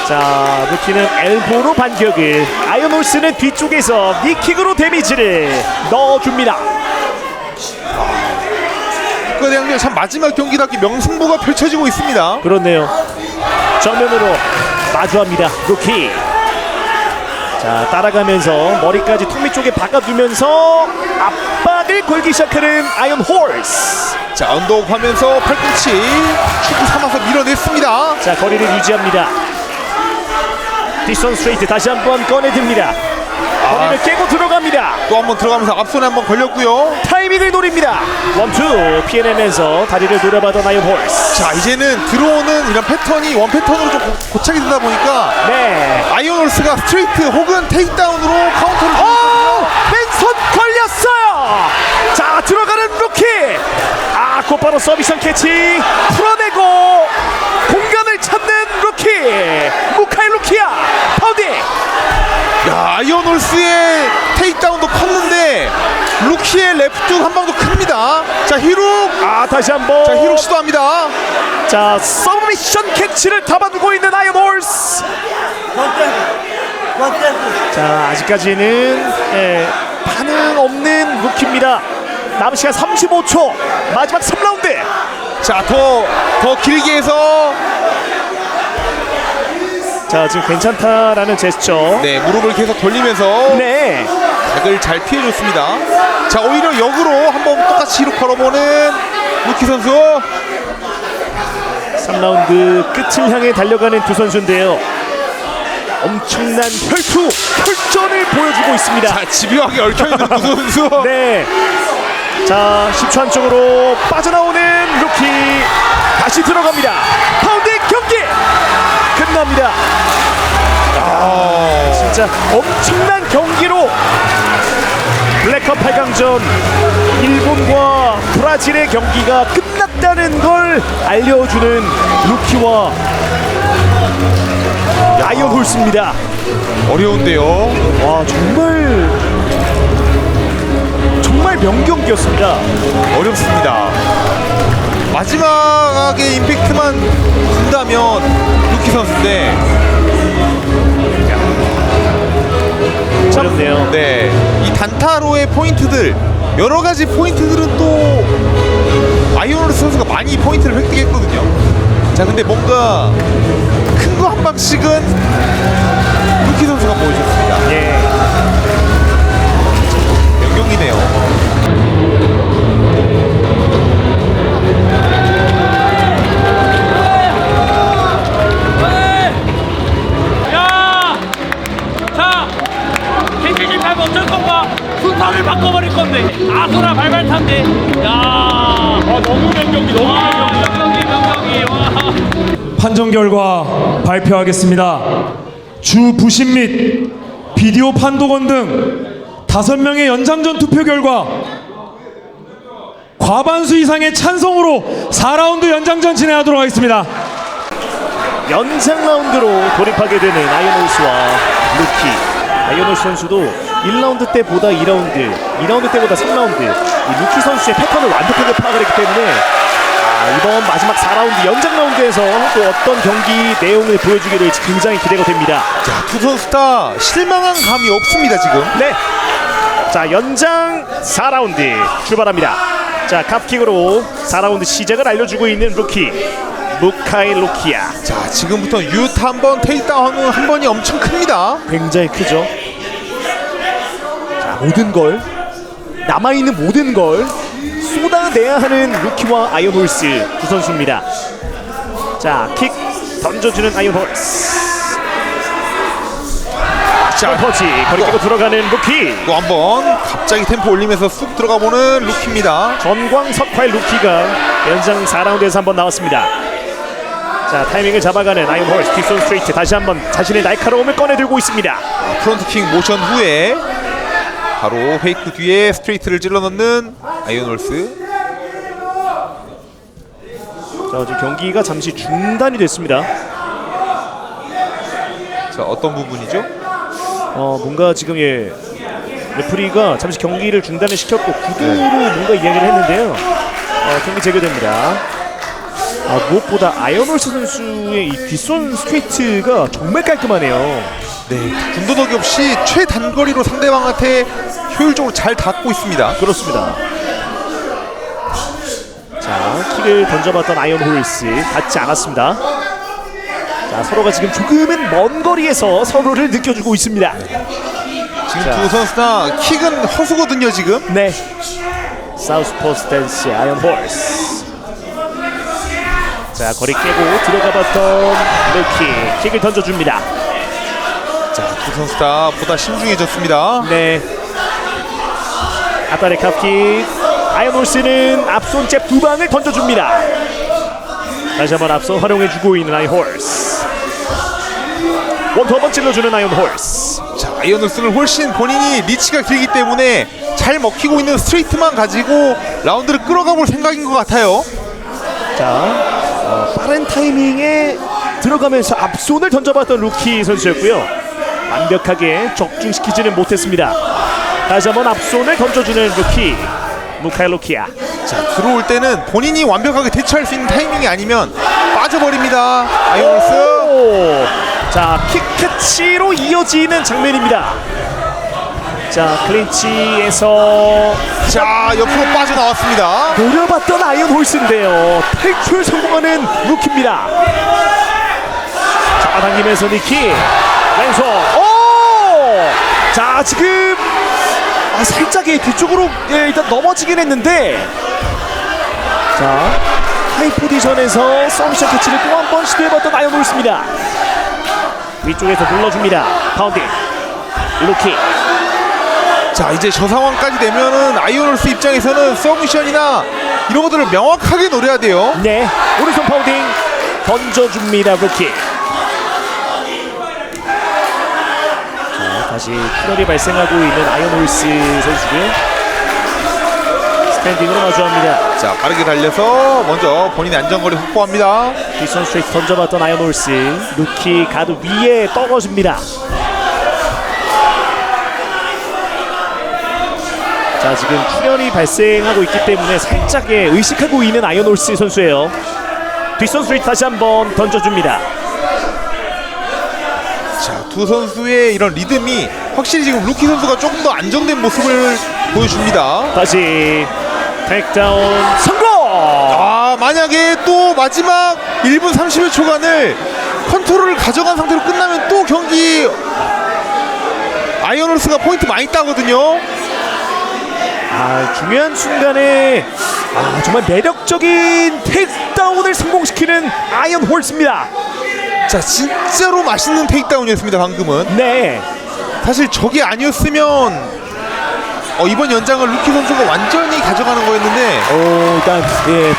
[SPEAKER 3] 자, 루키는 엘보로 반격을, 아이언 홀스는 뒤쪽에서 니킥으로 데미지를 넣어줍니다.
[SPEAKER 4] 국가대항전 참 마지막 경기답게 명승부가 펼쳐지고 있습니다.
[SPEAKER 3] 그렇네요. 정면으로 마주합니다, 루키. 자, 따라가면서 머리까지 턱밑 쪽에 박아두면서 압박을 걸기 시작하는 아이언 홀스.
[SPEAKER 4] 자, 언더업 하면서 팔꿈치 축구 삼아서 밀어냈습니다.
[SPEAKER 3] 자, 거리를 유지합니다. 뒷손 스트레이트 다시 한번 꺼내듭니다. 거리를 깨고 들어갑니다.
[SPEAKER 4] 또 한번 들어가면서 앞손에 한번 걸렸고요.
[SPEAKER 3] 타이밍을 노립니다. 원투 피해내면서 다리를 노려받은 아이언 홀스.
[SPEAKER 4] 자, 이제는 들어오는 이런 패턴이 원 패턴으로 좀 고착이 되다 보니까
[SPEAKER 3] 네.
[SPEAKER 4] 아이언 홀스가 스트레이트 혹은 테이크다운으로 카운터를
[SPEAKER 3] 왼손 걸렸어요. 자, 들어가는 루키. 곧바로 서비스 캐치 풀어내고 공간을 찾는 루키. 무카이 루키야. 파우딩.
[SPEAKER 4] 야, 아이언 홀스의 테이크다운도 컸는데 루키의 레프트 한 방도 큽니다. 자, 히룩.
[SPEAKER 3] 다시 한번.
[SPEAKER 4] 자, 히룩 시도합니다.
[SPEAKER 3] 자, 서브미션 캐치를 잡아두고 있는 아이언 홀스. 자, 아직까지는 반응 없는 루키입니다. 남은 시간 35초. 마지막 3라운드.
[SPEAKER 4] 자, 더 길게 해서.
[SPEAKER 3] 자, 지금 괜찮다라는 제스처.
[SPEAKER 4] 네, 무릎을 계속 돌리면서
[SPEAKER 3] 네.
[SPEAKER 4] 각을 잘 피해줬습니다. 자, 오히려 역으로 한번 똑같이 히룩 걸어보는 루키 선수.
[SPEAKER 3] 3라운드 끝을 향해 달려가는 두 선수인데요. 엄청난 혈전을 보여주고 있습니다.
[SPEAKER 4] 자, 집요하게 얽혀있는 두 선수.
[SPEAKER 3] 네. 자, 10초 안쪽으로 빠져나오는 루키. 다시 들어갑니다. 파운딩 경기 끝납니다. 진짜 엄청난 경기로 블랙컵 8강전 일본과 브라질의 경기가 끝났다는 걸 알려주는 루키와 아이언 홀스입니다.
[SPEAKER 4] 어려운데요.
[SPEAKER 3] 와, 정말 명경기였습니다.
[SPEAKER 4] 어렵습니다. 마지막에 임팩트만 준다면 루키 선수인데.
[SPEAKER 3] 어렵네요.
[SPEAKER 4] 네, 이 단타로의 포인트들 여러 가지 포인트들은 또 아이오노스 선수가 많이 포인트를 획득했거든요. 자, 근데 뭔가 큰 거 한 방씩은 루키 선수가 보여줬습니다.
[SPEAKER 3] 예.
[SPEAKER 4] 명경기네요.
[SPEAKER 7] 야! 자! KTG 팔면 어쩔 건가? 순서를 바꿔버릴 건데. 아수라 발발탄데. 야! 너무 명경기, 너무 명경기. 와.
[SPEAKER 2] 판정 결과 발표하겠습니다. 주 부심 및 비디오 판도건 등 5명의 연장전 투표 결과 과반수 이상의 찬성으로 4라운드 연장전 진행하도록 하겠습니다.
[SPEAKER 3] 연장 라운드로 돌입하게 되는 아이오노스와 루키. 아이오노스 선수도 1라운드 때보다 2라운드, 2라운드 때보다 3라운드 이 루키 선수의 패턴을 완벽하게 파악을 했기 때문에 이번 마지막 4라운드 연장 라운드에서 또 어떤 경기 내용을 보여주게 될지 굉장히 기대가 됩니다.
[SPEAKER 4] 자, 두 선수 다 실망한 감이 없습니다 지금.
[SPEAKER 3] 네. 자, 연장 4라운드 출발합니다. 자, 캅킥으로 4라운드 시작을 알려주고 있는 루키 무카이 로키아.
[SPEAKER 4] 자, 지금부터 유타 한번 테이크다운 한 번이 엄청 큽니다.
[SPEAKER 3] 굉장히 크죠. 자, 모든 걸 남아있는 모든 걸 쏟아내야 하는 루키와 아이언홀스 두 선수입니다. 자, 킥 던져주는 아이언홀스. 자, 퍼치 거리 끼고 들어가는 루키.
[SPEAKER 4] 또 한번 갑자기 템포 올리면서 쑥 들어가 보는 루키입니다.
[SPEAKER 3] 전광석화의 루키가 연장 4라운드에서 한번 나왔습니다. 자, 타이밍을 잡아가는 아이언홀스. 뒷손 스트레이트 다시 한번 자신의 날카로움을 꺼내들고 있습니다.
[SPEAKER 4] 프론트킥 모션 후에 바로 페이크 뒤에 스트레이트를 찔러 넣는 아이언홀스.
[SPEAKER 3] 자, 지금 경기가 잠시 중단이 됐습니다.
[SPEAKER 4] 자, 어떤 부분이죠?
[SPEAKER 3] 뭔가 지금 레프리가 잠시 경기를 중단을 시켰고 구두로 뭔가 이야기를 했는데요. 경기 재개됩니다. 무엇보다 아이언홀스 선수의 이 뒷손 스트레이트가 정말 깔끔하네요.
[SPEAKER 4] 네, 군더더기 없이 최단거리로 상대방한테 효율적으로 잘 닿고 있습니다.
[SPEAKER 3] 그렇습니다. 자, 킥을 던져봤던 아이언홀스 닿지 않았습니다. 자, 서로가 지금 조금은 먼 거리에서 서로를 느껴주고 있습니다.
[SPEAKER 4] 지금
[SPEAKER 3] 자.
[SPEAKER 4] 두 선수 다 킥은 허수거든요 지금.
[SPEAKER 3] 네, 사우스포 스탠스 아이언홀스. 자, 거리 깨고 들어가봤던 루키 킥을 던져줍니다.
[SPEAKER 4] 자, 두 선수 다 보다 신중해졌습니다.
[SPEAKER 3] 네, 아따레 캅킥. 아이언홀스는 앞손 잽 두 방을 던져줍니다. 다시 한번 앞손 활용해주고 있는 아이언홀스. 원투 한번 찔러주는 아이언홀스.
[SPEAKER 4] 자, 아이언홀스는 훨씬 본인이 리치가 길기 때문에 잘 먹히고 있는 스트레이트만 가지고 라운드를 끌어가 볼 생각인 것 같아요.
[SPEAKER 3] 자, 빠른 타이밍에 들어가면서 앞손을 던져봤던 루키 선수였고요. 완벽하게 적중시키지는 못했습니다. 다시 한번 앞손을 던져주는 루키 무카이 로키아.
[SPEAKER 4] 자, 들어올 때는 본인이 완벽하게 대처할 수 있는 타이밍이 아니면 빠져버립니다. 아이언홀스.
[SPEAKER 3] 오! 자, 킥캐치로 이어지는 장면입니다. 자, 클린치에서
[SPEAKER 4] 자, 옆으로 빠져나왔습니다.
[SPEAKER 3] 노려봤던 아이언홀스인데요. 탈출 성공하는 루키입니다. 잡아당기면서 니키 왼손. 오! 자, 지금 살짝 뒤쪽으로 일단 넘어지긴 했는데, 자, 하이 포지션에서 서미션 캐치를 또 한 번 시도해봤던 아이언홀스입니다. 위쪽에서 눌러줍니다. 파운딩 루키.
[SPEAKER 4] 자, 이제 저 상황까지 되면은 아이언홀스 입장에서는 서미션이나 이런 것들을 명확하게 노려야 돼요.
[SPEAKER 3] 네, 오른손 파운딩 던져줍니다. 루키. 자, 다시 출혈이 발생하고 있는 아이언홀스 선수고요. 스탠딩으로 마주합니다.
[SPEAKER 4] 자, 빠르게 달려서 먼저 본인의 안전거리 확보합니다.
[SPEAKER 3] 뒷손 스트레이트 던져봤던 아이언홀스. 루키 가드 위에 떨어집니다. 자, 지금 출혈이 발생하고 있기 때문에 살짝 의식하고 있는 아이언홀스 선수예요. 뒷손 스트레이트 다시 한번 던져줍니다.
[SPEAKER 4] 자, 두 선수의 이런 리듬이 확실히 지금 루키 선수가 조금 더 안정된 모습을 보여줍니다.
[SPEAKER 3] 다시 택다운 성공.
[SPEAKER 4] 아, 만약에 또 마지막 1분 30여 초간을 컨트롤을 가져간 상태로 끝나면 또 경기 아이언홀스가 포인트 많이 따거든요.
[SPEAKER 3] 중요한 순간에 정말 매력적인 테이크다운을 성공시키는 아이언 홀스입니다.
[SPEAKER 4] 자, 진짜로 맛있는 테이크다운이었습니다 방금은.
[SPEAKER 3] 네.
[SPEAKER 4] 사실 저게 아니었으면 이번 연장을 루키 선수가 완전히 가져가는 거였는데
[SPEAKER 3] 일단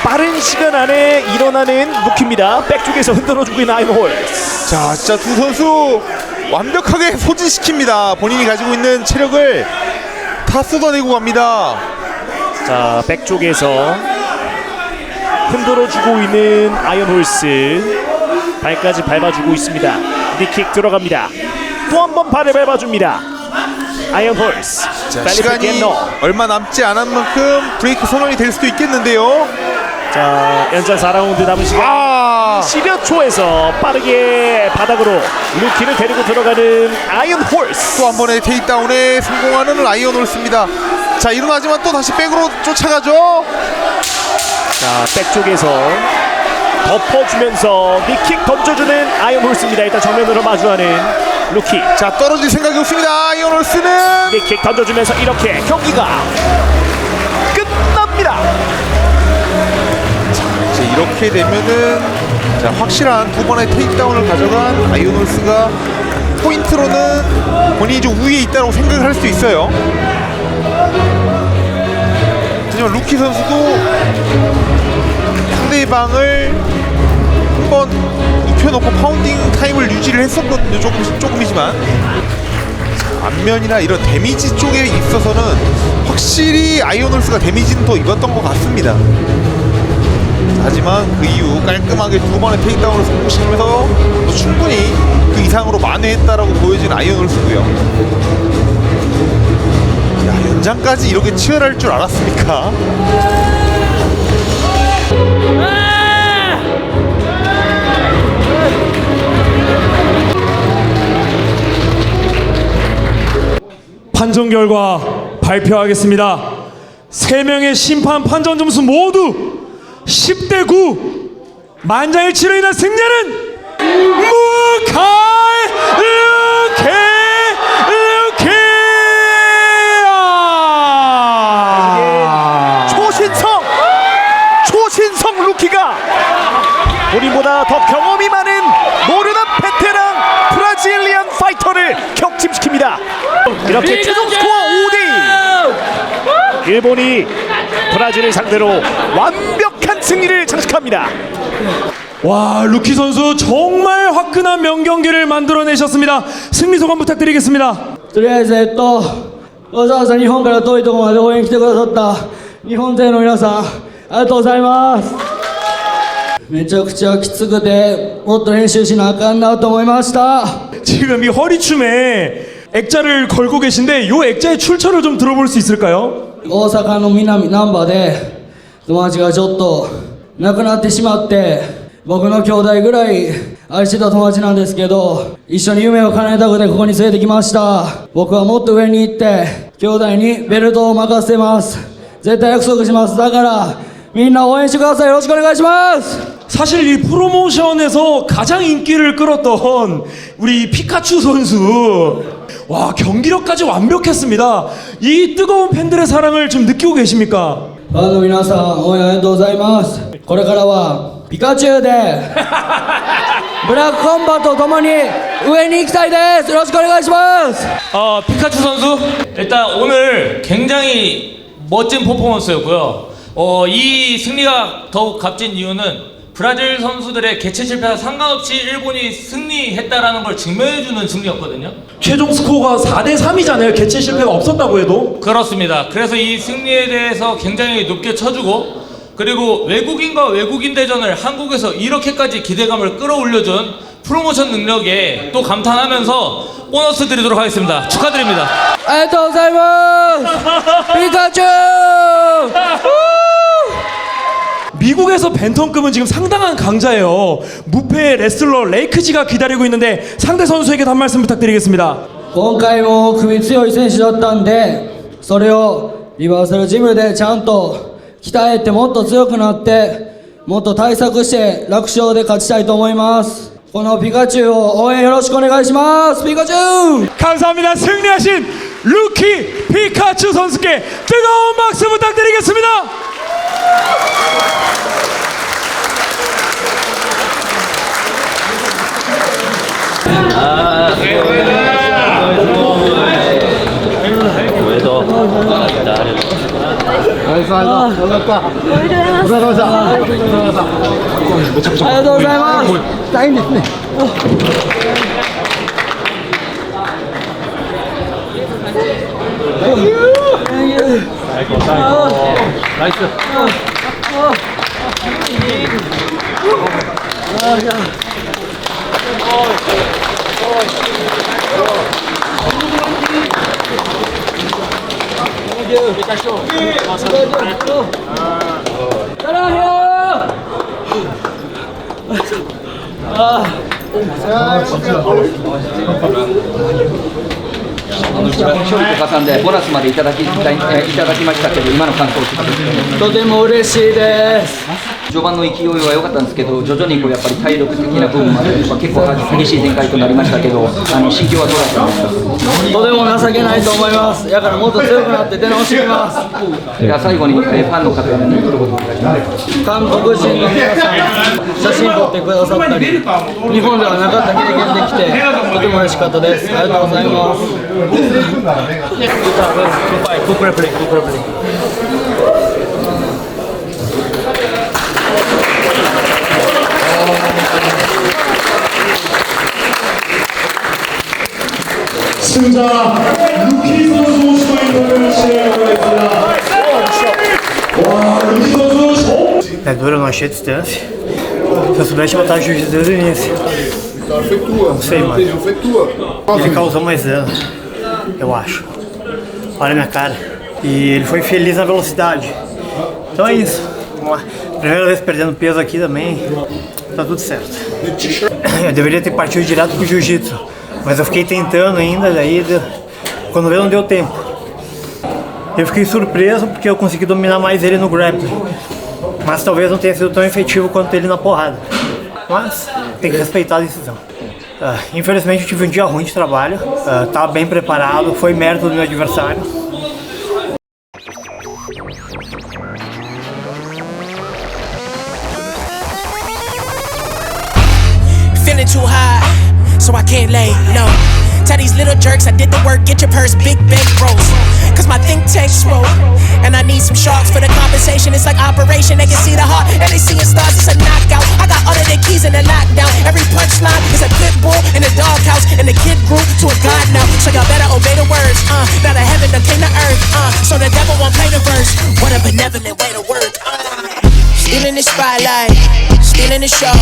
[SPEAKER 3] 빠른 시간 안에 일어나는 루키입니다. 백쪽에서 흔들어주고 있는 아이언 홀스.
[SPEAKER 4] 자, 진짜 두 선수 완벽하게 소진시킵니다. 본인이 가지고 있는 체력을 다 쏟아내고 갑니다.
[SPEAKER 3] 자, 백쪽에서 흔들어주고 있는 아이언 홀스. 발까지 밟아주고 있습니다. 니킥 들어갑니다. 또 한 번 발을 밟아줍니다. 아이언 홀스.
[SPEAKER 4] 자, 시간이 얼마 남지 않은 만큼 브레이크 선언이 될 수도 있겠는데요.
[SPEAKER 3] 자, 연장 4라운드 남은 시간 10여 초에서 빠르게 바닥으로 루키를 데리고 들어가는 아이언 홀스.
[SPEAKER 4] 또 한 번의 테이크다운에 성공하는 아이언 홀스입니다. 자, 일어나지만 또 다시 백으로 쫓아가죠.
[SPEAKER 3] 자, 백쪽에서 덮어주면서 니킥 던져주는 아이언 홀스입니다. 일단 정면으로 마주하는 루키.
[SPEAKER 4] 자, 떨어질 생각이 없습니다. 아이언 홀스는
[SPEAKER 3] 니킥 던져주면서 이렇게 경기가 끝납니다.
[SPEAKER 4] 이제 이렇게 되면은 확실한 두 번의 테이크다운을 가져간 아이언 홀스가 포인트로는 본인이 좀 우위에 있다고 생각을 할 수도 있어요. 하지만 루키 선수도 상대방을 한번 눕혀놓고 파운딩 타임을 유지를 했었거든요. 조금이지만 안면이나 이런 데미지 쪽에 있어서는 확실히 아이언 홀스가 데미지는 더 입었던 것 같습니다. 하지만 그 이후 깔끔하게 두 번의 테이크다운을 성공시키면서 또 충분히 그 이상으로 만회했다라고 보여진 아이언 홀스고요. 야, 연장까지 이렇게 치열할 줄 알았습니까?
[SPEAKER 2] 판정 결과 발표하겠습니다. 3명의 심판 판정 점수 모두 10대 9. 만장일치로 인한 승리는 무카이
[SPEAKER 3] 초신성 루키가 우리보다 더 경험이 많은 노련한 베테랑 브라질리안 파이터를 격침시킵니다. 이렇게 최종 스코어 5대2. 일본이 브라질을 상대로 완벽한 승리를 장식합니다.
[SPEAKER 2] 와, 루키 선수 정말 화끈한 명경기를 만들어내셨습니다. 승리 소감 부탁드리겠습니다.
[SPEAKER 6] とりあえずわざわざ日本から遠いところまで応援来てくださった日本勢の皆さんありがとうございます。めちゃくちゃきつくてもっと練習しなあかんなと思いました。
[SPEAKER 2] 지금 이 허리춤에 액자를 걸고 계신데 요 액자의 출처를 좀 들어볼 수 있을까요?
[SPEAKER 6] 大阪の南難波で友達がちょっと亡くなってしまって僕の兄弟ぐらい愛してた友達なんですけど一緒に夢を叶えたくてここに連れてきました。僕はもっと上に行って兄弟にベルトを任せます。絶対約束します。だからみんな応援してください。よろしくお願いします。
[SPEAKER 2] 사실 이 프로모션에서 가장 인기를 끌었던 우리 피카츄 선수, 와, 경기력까지 완벽했습니다. 이 뜨거운 팬들의 사랑을 좀 느끼고 계십니까?
[SPEAKER 6] ファンの皆さん応援ありがとうございます。これからはピカチュウでブラックコンバと共に上に行きたいです。よろしくお願いします。
[SPEAKER 7] 피카츄 선수 일단 오늘 굉장히 멋진 퍼포먼스였고요. 이 승리가 더욱 값진 이유는 브라질 선수들의 개최 실패와 상관없이 일본이 승리했다라는 걸 증명해주는 승리였거든요.
[SPEAKER 2] 최종 스코어가 4대 3이잖아요. 개최 실패가 없었다고 해도.
[SPEAKER 7] 그렇습니다. 그래서 이 승리에 대해서 굉장히 높게 쳐주고 그리고 외국인과 외국인 대전을 한국에서 이렇게까지 기대감을 끌어올려준 프로모션 능력에 또 감탄하면서 보너스 드리도록 하겠습니다. 축하드립니다.
[SPEAKER 6] ありがとうございます。ピカチュウ
[SPEAKER 2] 미국에서 벤텀급은 지금 상당한 강자예요. 무패 레슬러 레이크지가 기다리고 있는데 상대 선수에게도 한 말씀 부탁드리겠습니다.
[SPEAKER 6] 今回も首強い選手だったんで、それをリバーサルジムでちゃんと鍛えてもっと強くなってもっと対策して楽勝で勝ちたいと思います。このピカチュウを応援よろしくお願いします。ピカチュウ!
[SPEAKER 2] 감사합니다. 승리하신 루키 피카츄 선수께 뜨거운 박수 부탁드리겠습니다.
[SPEAKER 8] 勝利と加算でボーナスまでいただきましたけど、今の感想を聞かせて。
[SPEAKER 6] とても嬉しいです。
[SPEAKER 8] 序盤の勢いは良かったんですけど、徐々にやっぱり体力的な部分まで結構激しい展開となりましたけど、心境はどうだったんですか？
[SPEAKER 6] とても情けないと思います。だからもっと強くなって出直してきます。
[SPEAKER 8] では最後にファンの方に一言お願いします。
[SPEAKER 6] 韓国人の皆さん、写真撮ってくださったり、日本ではなかった経験できてとても嬉しかったです。ありがとうございます。
[SPEAKER 2] 승자 루키 선수 오시고 인터뷰를 시작하겠습니다. 와, 루키 선수
[SPEAKER 9] É dura, não achei distância. Se eu soubesse botar jiu-jitsu desde o início.
[SPEAKER 5] Vitória foi tua.
[SPEAKER 9] Não sei, mano.
[SPEAKER 5] Decisão foi tua.
[SPEAKER 9] Ele causou mais dano, eu acho. Olha a minha cara. E ele foi feliz na velocidade. Então é isso. Vamos lá. Primeira vez perdendo peso aqui também. Tá tudo certo. Eu deveria ter partido direto pro jiu-jitsu. Mas eu fiquei tentando ainda, daí quando veio não deu tempo. Eu fiquei surpreso porque eu consegui dominar mais ele no grappling. Mas talvez não tenha sido tão efetivo quanto ele na porrada. Mas tem que respeitar a decisão. Infelizmente eu tive um dia ruim de trabalho. Estava bem preparado, foi mérito do meu adversário.
[SPEAKER 1] Feeling too high, so I can't lay low. Tell these little jerks I did the work, get your purse, big bank rolls. Cause my think tank smoke, and I need some sharks for the compensation. It's like operation, they can see the heart, and they seeing stars, it's a knockout. I got all of the keys in the lockdown. Every punchline is a pit bull in the doghouse, and the kid grew to a god now. So y'all better obey the words, now the heaven done came to earth, so the devil won't play the verse. What a benevolent way to work, Stealing the spotlight, stealing the show.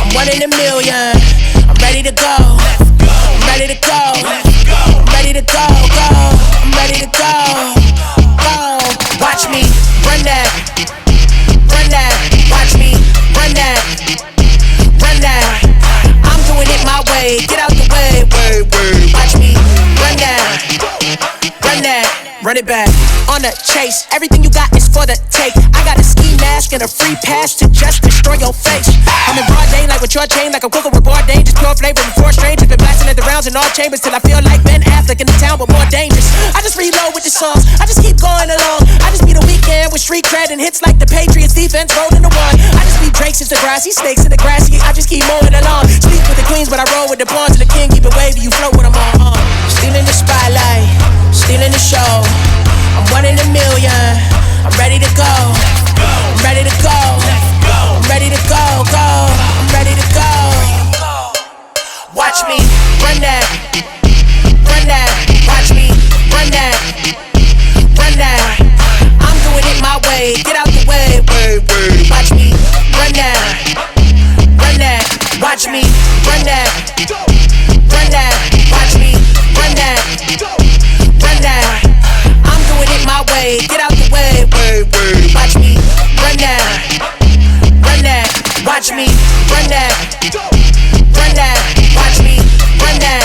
[SPEAKER 1] I'm 1 in a million, I'm ready to go. I'm ready to go. I'm ready to go, go. I'm ready to go, go. Watch me run that, run that. Watch me run that, run that. I'm doing it my way. Get out the way, way, way. Watch me run that, run that. Run it back on the chase. Everything you got is for the take. I got a ski mask and a free pass to just destroy your face. I'm in broad day like with your chain, like I'm cooking with Bourdain. Just pure flavor before strangers. Been blasting at the rounds in all chambers till I feel like Ben Affleck in the town, but more dangerous. I just reload with the songs. I just keep going along. I just be the weekend with street cred and hits like the Patriots defense rolling the one. I just be Drake since the grassy snakes in the grassy. I just keep moving along. Sleep with the queens, but I roll with the pawns and the king. Keep it wavy, you float when I'm on. Stealing the spotlight, stealing the show. I'm 1 in a million. I'm ready to go. I'm ready to go. I'm ready to go, go. I'm ready to go. Watch me run that, run that. Watch me run that, run that. I'm doing it my way. Get out the way, way, way. Watch me run that, run that. Watch me run that, run that. Watch me run that, run that. I'm doing it my way. Get out the way, way, way. Watch me run that, run that. Watch me run that, run that. Watch me run that.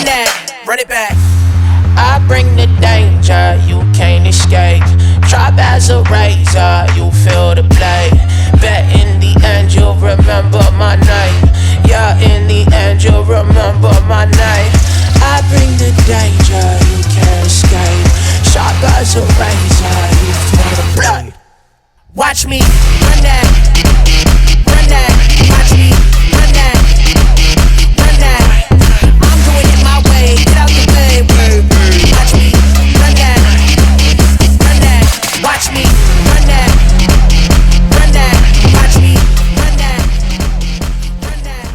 [SPEAKER 1] that, run it back. I bring the danger, you can't escape. Sharp as a razor, you feel the blade. Bet in the end you'll remember my name. Yeah, in the end you'll remember my name. I bring the danger, you can't escape. Sharp as a razor, you feel the blade. Watch me run that, run that. Watch me run that, run that. I'm doing it my way, get out the way. Watch me run that, run that. Watch me run that, run that. Watch me run that, run that.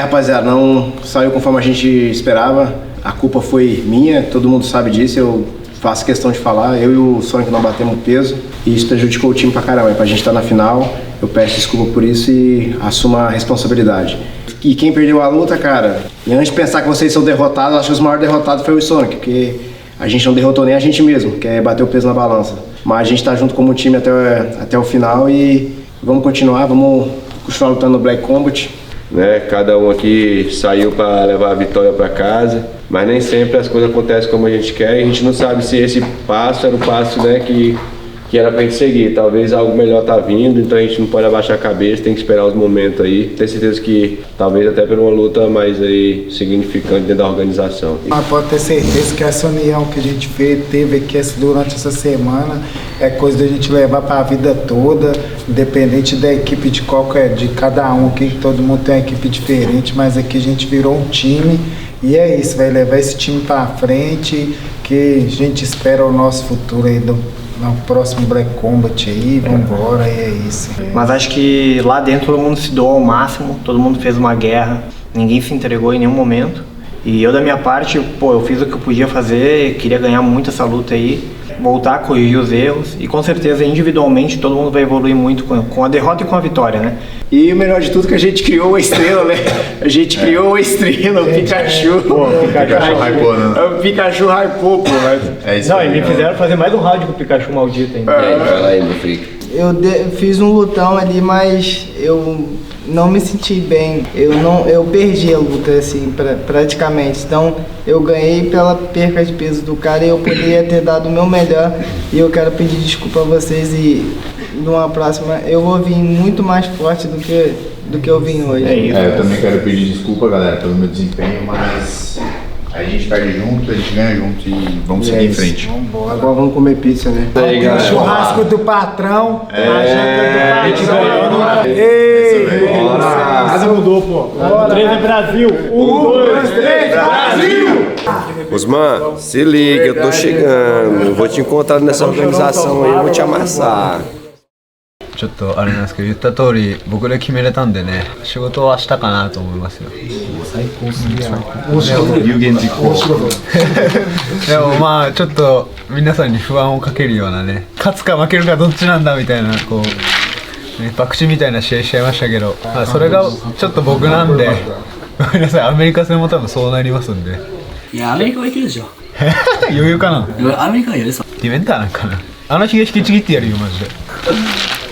[SPEAKER 10] Rapaziada, não saiu conforme a gente esperava. A culpa foi minha, todo mundo sabe disso. Eu faço questão de falar. Eu e o Sonic não batemos peso e isso prejudicou o time pra caramba. Pra gente estar na final, eu peço desculpa por isso e assumo a responsabilidade. E quem perdeu a luta, cara, e antes de pensar que vocês são derrotados, acho que os maiores derrotados foi o Sonic, porque a gente não derrotou nem a gente mesmo, que é bater o peso na balança. Mas a gente tá junto como time até o final e vamos continuar lutando no Black Combat.
[SPEAKER 11] Né? Cada um aqui saiu para levar a vitória para casa, mas nem sempre as coisas acontecem como a gente quer e a gente não sabe se esse passo era o passo, né, que era pra gente seguir. Talvez algo melhor tá vindo, então a gente não pode abaixar a cabeça, tem que esperar os momentos aí. Tenho certeza que talvez até por uma luta mais aí significante dentro da organização.
[SPEAKER 12] Mas pode ter certeza que essa união que a gente teve aqui durante essa semana é coisa da gente levar para a vida toda, independente da equipe de cada um aqui, que todo mundo tem uma equipe diferente, mas aqui a gente virou um time e é isso, vai levar esse time para frente, que a gente espera o nosso futuro aí no próximo Black Combat aí, vambora, e é isso.
[SPEAKER 9] Mas acho que lá dentro todo mundo se doou ao máximo, todo mundo fez uma guerra, ninguém se entregou em nenhum momento. E eu da minha parte, eu fiz o que eu podia fazer, queria ganhar muito essa luta aí, voltar a corrigir os erros e com certeza individualmente todo mundo vai evoluir muito com a derrota e com a vitória, né?
[SPEAKER 10] E o melhor de tudo é que a gente criou a estrela, né? A gente criou a estrela, o Pikachu.
[SPEAKER 4] Pikachu hypou, né?
[SPEAKER 10] O Pikachu hypou, pô.
[SPEAKER 4] É isso.
[SPEAKER 9] Não, e me fizeram fazer mais um round com o Pikachu maldito ainda.
[SPEAKER 13] Eu fiz um lutão ali, mas eu não me senti bem. Eu perdi a luta, assim, praticamente. Então, eu ganhei pela perca de peso do cara e eu poderia ter dado o meu melhor. E eu quero pedir desculpa a vocês e numa próxima eu vou vir muito mais forte do que eu vim hoje.
[SPEAKER 4] Eu também quero pedir desculpa, galera, pelo meu desempenho, mas a gente perde junto, a gente ganha junto e vamos seguir em frente.
[SPEAKER 10] Agora vamos comer pizza, né?
[SPEAKER 12] O churrasco do patrão, a janta do patrão.
[SPEAKER 9] A casa mudou, pô. 3 é Brasil. 1, 2, 3, Brasil!
[SPEAKER 11] Osman, se liga, eu tô chegando. Vou te encontrar nessa organização aí, eu vou te amassar.
[SPEAKER 14] ちょっとあれなんですけど言った通り僕で決めれたんでね仕事はしたかなと思いますよ最高すぎや有言実行でもまあちょっと皆さんに不安をかけるようなね勝つか負けるかどっちなんだみたいなこう、ね、博打みたいな試合しちゃいましたけど、まあ、それがちょっと僕なんでごめんなさいアメリカ戦も多分そうなりますんで
[SPEAKER 6] いやアメリカはいけるでしょ
[SPEAKER 14] 余裕かな
[SPEAKER 6] アメリカはやるさ
[SPEAKER 14] ディメンターなんかなあのひげ引きちぎってやるよマジで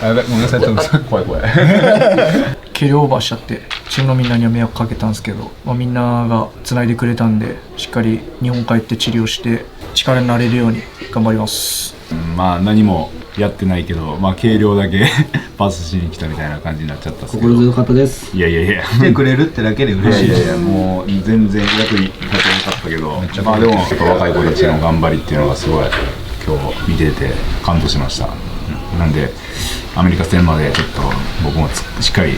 [SPEAKER 14] やべごめんなさいトムさん怖い
[SPEAKER 15] 軽量オーバーしちゃってチームのみんなには迷惑かけたんですけど、みんなが繋いでくれたんでしっかり日本帰って治療して力になれるように頑張ります。
[SPEAKER 16] まあ何もやってないけど、まあ軽量だけパスしに来たみたいな感じになっちゃったんですけど。
[SPEAKER 6] 心強かったです。
[SPEAKER 16] いや
[SPEAKER 14] 来てくれるってだけで嬉しい。
[SPEAKER 16] いやもう全然役に立てなかったけど、まあでもやっぱ若い子たちの頑張りっていうのがすごい今日見てて感動しました。なんでアメリカ戦までちょっと僕もしっかり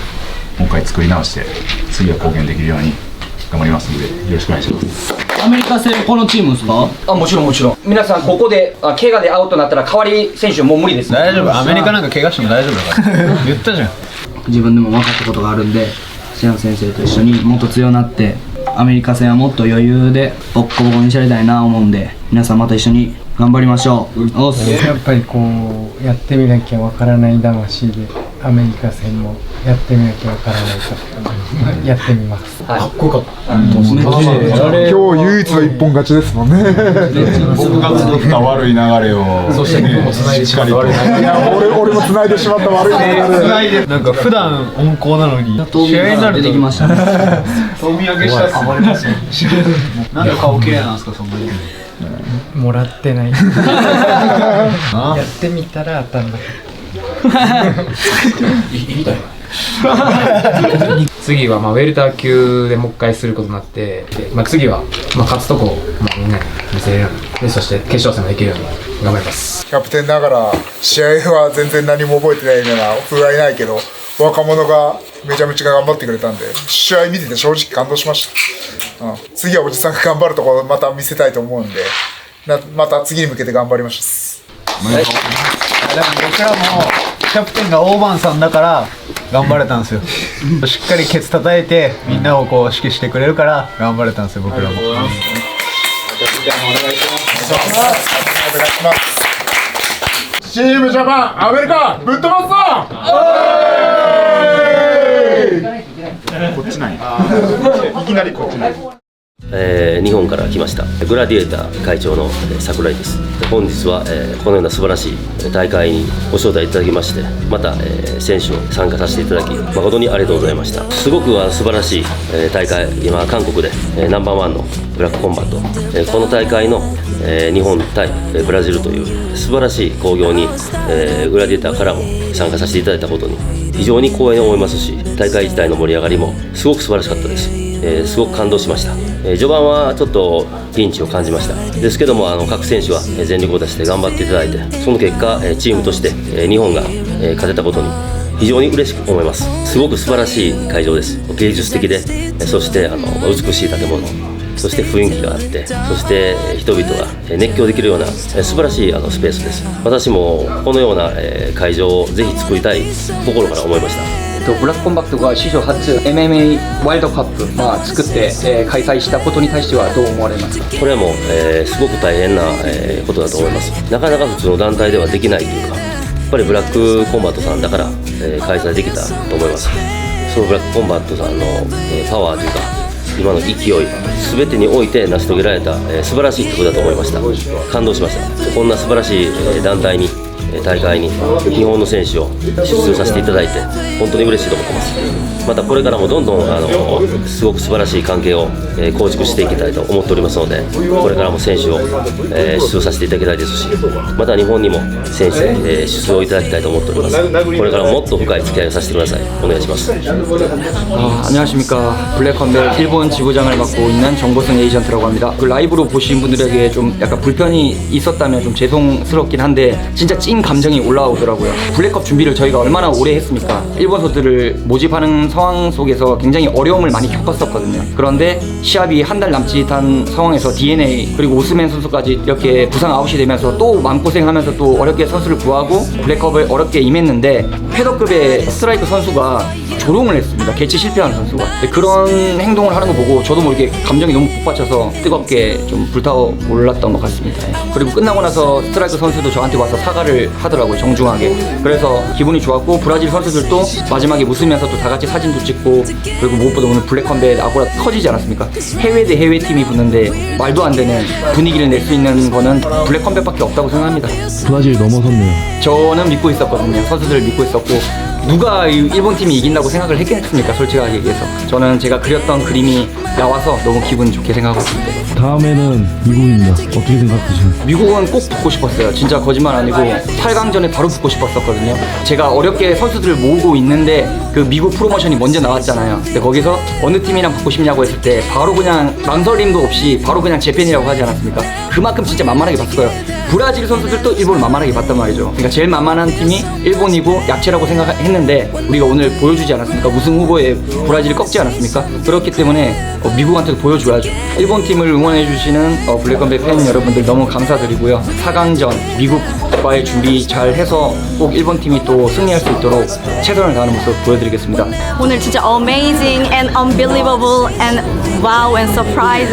[SPEAKER 16] もう一回作り直して次は貢献できるように頑張りますのでよろしくお願いします。
[SPEAKER 6] アメリカ戦このチームですか？
[SPEAKER 8] もちろんもちろん。皆さんここで怪我でアウトになったら代わり選手もう無理です。
[SPEAKER 14] 大丈夫。アメリカなんか怪我しても大丈夫だから言ったじゃん。
[SPEAKER 6] 自分でも分かったことがあるんでシェアン先生と一緒にもっと強くなってアメリカ戦はもっと余裕でボッコボコにしちゃいたいなと思うんで皆さんまた一緒に頑張りましょう。
[SPEAKER 17] やっぱりこうやってみなきゃわからない魂でアメリカ戦もやってみなきゃわからないとやってみます。かっこよかった。今
[SPEAKER 12] 日唯一の一本勝ちですもんね。
[SPEAKER 16] 僕が作った悪い流れを、
[SPEAKER 17] そして僕も繋いでしまった悪い流れ。
[SPEAKER 12] いや俺も繋いでしまった悪い流れ。
[SPEAKER 14] なんか普段温厚なのに試合になると出てきましたね。
[SPEAKER 16] お土産したっす。
[SPEAKER 14] 暴れますね。なんで顔綺麗なんですかそんなに。
[SPEAKER 17] もらってない。やってみたら当たんなかった。次はウェルター級でもう一回することになって、次は勝つとこをみんなに見せれるように、そして決勝戦もできるように頑張ります。
[SPEAKER 12] キャプテンながら試合は全然何も覚えてないような不甲斐ないけど、若者がめちゃめちゃ頑張ってくれたんで、試合見てて正直感動しました。次はおじさんが頑張るところまた見せたいと思うんで、また次に向けて頑張りました。
[SPEAKER 14] でも僕らもキャプテンが大番さんだから頑張れたんですよ。しっかりケツ叩いてみんなをこう指揮してくれるから頑張れたんですよ、僕らも。お願いし
[SPEAKER 12] ます。チームジャパンアメリカぶっ飛ばすぞ。
[SPEAKER 16] こっちなんや。いきなりこっちなんや。
[SPEAKER 18] 日本から来ましたグラディエーター会長の櫻井です。本日はこのような素晴らしい大会にご招待いただきまして、また選手を参加させていただき誠にありがとうございました。すごく素晴らしい大会、今韓国でナンバーワンのブラックコンバット、この大会の日本対ブラジルという素晴らしい興行にグラディエーターからも参加させていただいたことに非常に光栄に思いますし、大会自体の盛り上がりもすごく素晴らしかったです。すごく感動しました。序盤はちょっとピンチを感じました。ですけども各選手は全力を出して頑張っていただいて、その結果チームとして日本が勝てたことに非常に嬉しく思います。すごく素晴らしい会場です。芸術的で、そして美しい建物、そして雰囲気があって、そして人々が熱狂できるような素晴らしいスペースです。私もこのような会場をぜひ作りたい心から思いました。
[SPEAKER 8] ブラックコンバットが史上初 MMA ワイルドカップ、作って、開催したことに対してはどう思われますか？
[SPEAKER 18] これはもう、すごく大変な、ことだと思います。なかなか普通の団体ではできないというか、やっぱりブラックコンバットさんだから、開催できたと思います。そのブラックコンバットさんの、パワーというか今の勢い全てにおいて成し遂げられた、素晴らしいことだと思いました。感動しました。こんな素晴らしい、団体に大会に日本の選手を出場させていただいて本当に嬉しいと思ってます。またこれからもどんどんすごく素晴らしい関係を構築していきたいと思っておりますので、これからも選手を出場させていただきたいですし、また日本にも選手で出場いただきたいと思っております。これからもっと深い付き合いをさせてください。お願いします。
[SPEAKER 8] 안녕하십니까. 블랙컴뱃 일본 지부장을 맡고 있는 정보승 에이전트라고 합니다. 그 라이브로 보신 분들에게 좀 약간 불편이 있었다면 좀 죄송스럽긴 한데 진짜 찐 감정이 올라오더라고요. 블랙컵 준비를 저희가 얼마나 오래 했습니까? 일본 선수들을 모집하는 상황 속에서 굉장히 어려움을 많이 겪었었거든요. 그런데 시합이 한 달 남짓한 상황에서 DNA 그리고 오스맨 선수까지 이렇게 부상 아웃이 되면서 또 마음고생하면서 또 어렵게 선수를 구하고 블랙컵을 어렵게 임했는데 패더급의 스트라이크 선수가 조롱을 했습니다. 개최 실패한 선수가. 그런 행동을 하는 거 보고 저도 모르게 감정이 너무 북받쳐서 뜨겁게 좀 불타오 올랐던 것 같습니다. 그리고 끝나고 나서 스트라이크 선수도 저한테 와서 사과를 하더라고요, 정중하게. 그래서 기분이 좋았고, 브라질 선수들도 마지막에 웃으면서 또 다 같이 사진도 찍고, 그리고 무엇보다 오늘 블랙컴뱃 아고라 터지지 않았습니까? 해외 대 해외 팀이 붙는데 말도 안 되는 분위기를 낼 수 있는 거는 블랙컴뱃밖에 없다고 생각합니다.
[SPEAKER 2] 브라질 넘어섰네요.
[SPEAKER 8] 저는 믿고 있었거든요. 선수들을 믿고 있었고, 누가 일본 팀이 이긴다고 생각을 했겠습니까? 솔직하게 얘기해서. 저는 제가 그렸던 그림이 나와서 너무 기분 좋게 생각하고 있습니다.
[SPEAKER 2] 다음에는 미국입니다. 어떻게 생각하시나요?
[SPEAKER 8] 미국은 꼭 붙고 싶었어요. 진짜 거짓말 아니고 8강전에 바로 붙고 싶었었거든요. 제가 어렵게 선수들을 모으고 있는데 그 미국 프로모션이 먼저 나왔잖아요. 근데 거기서 어느 팀이랑 붙고 싶냐고 했을 때 바로 그냥 망설임도 없이 바로 그냥 재팬이라고 하지 않았습니까? 그만큼 진짜 만만하게 봤어요. 브라질 선수들도 일본을 만만하게 봤단 말이죠. 그러니까 제일 만만한 팀이 일본이고 약체라고 생각했는데 우리가 오늘 보여주지 않았습니까? 우승 후보에 브라질이 꺾지 않았습니까? 그렇기 때문에 미국한테도 보여줘야죠. 일본 팀을 응원해주시는 블랙컴뱃 팬 여러분들 너무 감사드리고요. 4강전 미국 바에 준비 잘 해서 꼭 일본 팀이 또 승리할 수 있도록 최선을 다하는 모습 보여드리겠습니다.
[SPEAKER 19] 오늘 진짜 amazing and unbelievable and wow and surprise.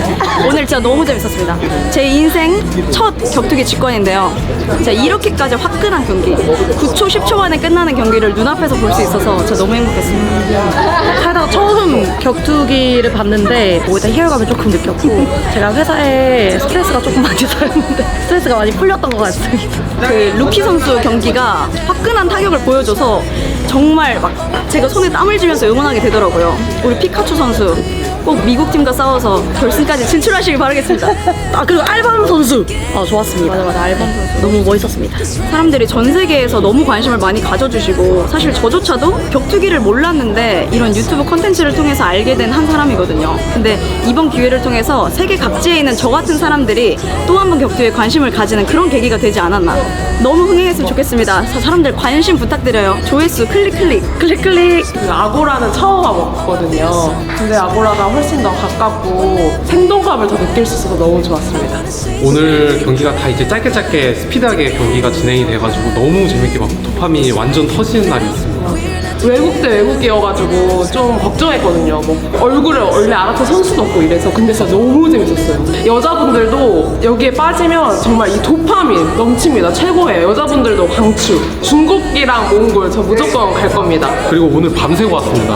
[SPEAKER 19] 오늘 진짜 너무 재밌었습니다. 제 인생 첫 격투기 직관인데요. 진짜 이렇게까지 화끈한 경기, 9초, 10초 만에 끝나는 경기를 눈앞에서 볼 수 있어서 진짜 너무 행복했습니다.
[SPEAKER 20] 살다가 처음 격투기를 봤는데 일단 희열감을 조금 느꼈고 제가 회사에 스트레스가 조금 많이 쌓였는데 스트레스가 많이 풀렸던 것 같습니다.
[SPEAKER 19] 그 루키 선수 경기가 화끈한 타격을 보여줘서 정말 막 제가 손에 땀을 쥐면서 응원하게 되더라고요. 우리 피카츄 선수 꼭 미국 팀과 싸워서 결승까지 진출하시길 바라겠습니다.
[SPEAKER 20] 아 그리고 알밤 선수 좋았습니다.
[SPEAKER 19] 맞아 알밤 선수
[SPEAKER 20] 너무 멋있었습니다.
[SPEAKER 19] 사람들이 전 세계에서 너무 관심을 많이 가져주시고 사실 저조차도 격투기를 몰랐는데 이런 유튜브 컨텐츠를 통해서 알게 된 한 사람이거든요. 근데 이번 기회를 통해서 세계 각지에 있는 저 같은 사람들이 또 한 번 격투에 관심을 가지는 그런 계기가 되지 않았나. 너무 흥행했으면 좋겠습니다. 사람들 관심 부탁드려요. 조회수 클릭.
[SPEAKER 21] 아고라는 처음 와봤거든요. 근데 아고라가 훨씬 더 가깝고 생동감을 더 느낄 수 있어서 너무 좋았습니다.
[SPEAKER 22] 오늘 경기가 다 이제 짧게 스피드하게 경기가 진행이 돼가지고 너무 재밌게 봤고 도파민이 완전 터지는 날이었습니다.
[SPEAKER 21] 외국 대 외국이어가지고 좀 걱정했거든요. 뭐 얼굴을 원래 알았던 선수도 없고 이래서. 근데 진짜 너무 재밌었어요. 여자분들도 여기에 빠지면 정말 이 도파민 넘칩니다. 최고예요. 여자분들도 강추. 중국이랑 몽골 저 무조건 갈 겁니다.
[SPEAKER 22] 그리고 오늘 밤새고 왔습니다.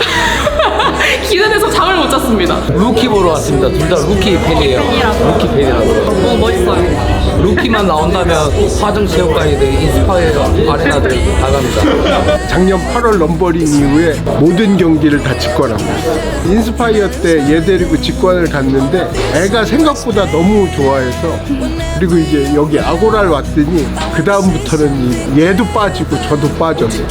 [SPEAKER 21] 기대돼서 잠을 못 잤습니다.
[SPEAKER 23] 루키 보러 왔습니다. 둘 다 루키 팬이에요. 루키 팬이라고.
[SPEAKER 21] 너무 멋있어요.
[SPEAKER 23] 루키만 나온다면 화정체육관이든 인스파이어 아레나들 다 갑니다.
[SPEAKER 5] 작년 8월 럼버링 이후에 모든 경기를 다 직관하고 있어요. 인스파이어 때 얘 데리고 직관을 갔는데 애가 생각보다 너무 좋아해서 그리고 이제 여기 아고라를 왔더니 그 다음부터는 얘도 빠지고 저도 빠졌어요.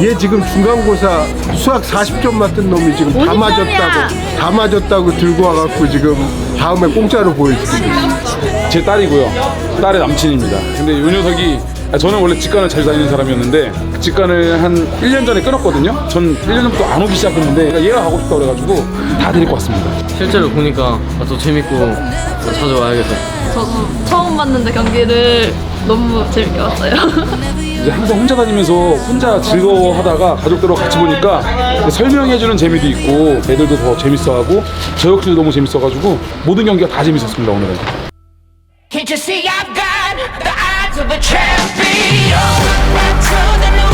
[SPEAKER 5] 얘 지금 중간고사 수학 40점 맞던 놈이 지금 다 맞았다고 들고 와갖고 지금 다음에 공짜로 보여주겠어요.
[SPEAKER 24] 제 딸이고요. 딸의 남친입니다. 근데 이 녀석이 저는 원래 직관을 잘 다니는 사람이었는데 직관을 한 1년 전에 끊었거든요. 전 1년 전부터 안 오기 시작했는데 얘가 가고 싶다고 그래가지고 다 데리고 왔습니다.
[SPEAKER 17] 실제로 보니까 더 재밌고 찾아와야겠어요.
[SPEAKER 20] 저도 처음 봤는데 경기를 너무 재밌게 봤어요.
[SPEAKER 24] 이제 항상 혼자 다니면서 혼자 즐거워하다가 가족들하고 같이 보니까 설명해주는 재미도 있고 애들도 더 재밌어하고 저 역시도 너무 재밌어가지고 모든 경기가 다 재밌었습니다 오늘은.
[SPEAKER 1] Can't you see I've got the eyes of a champion? Right to the new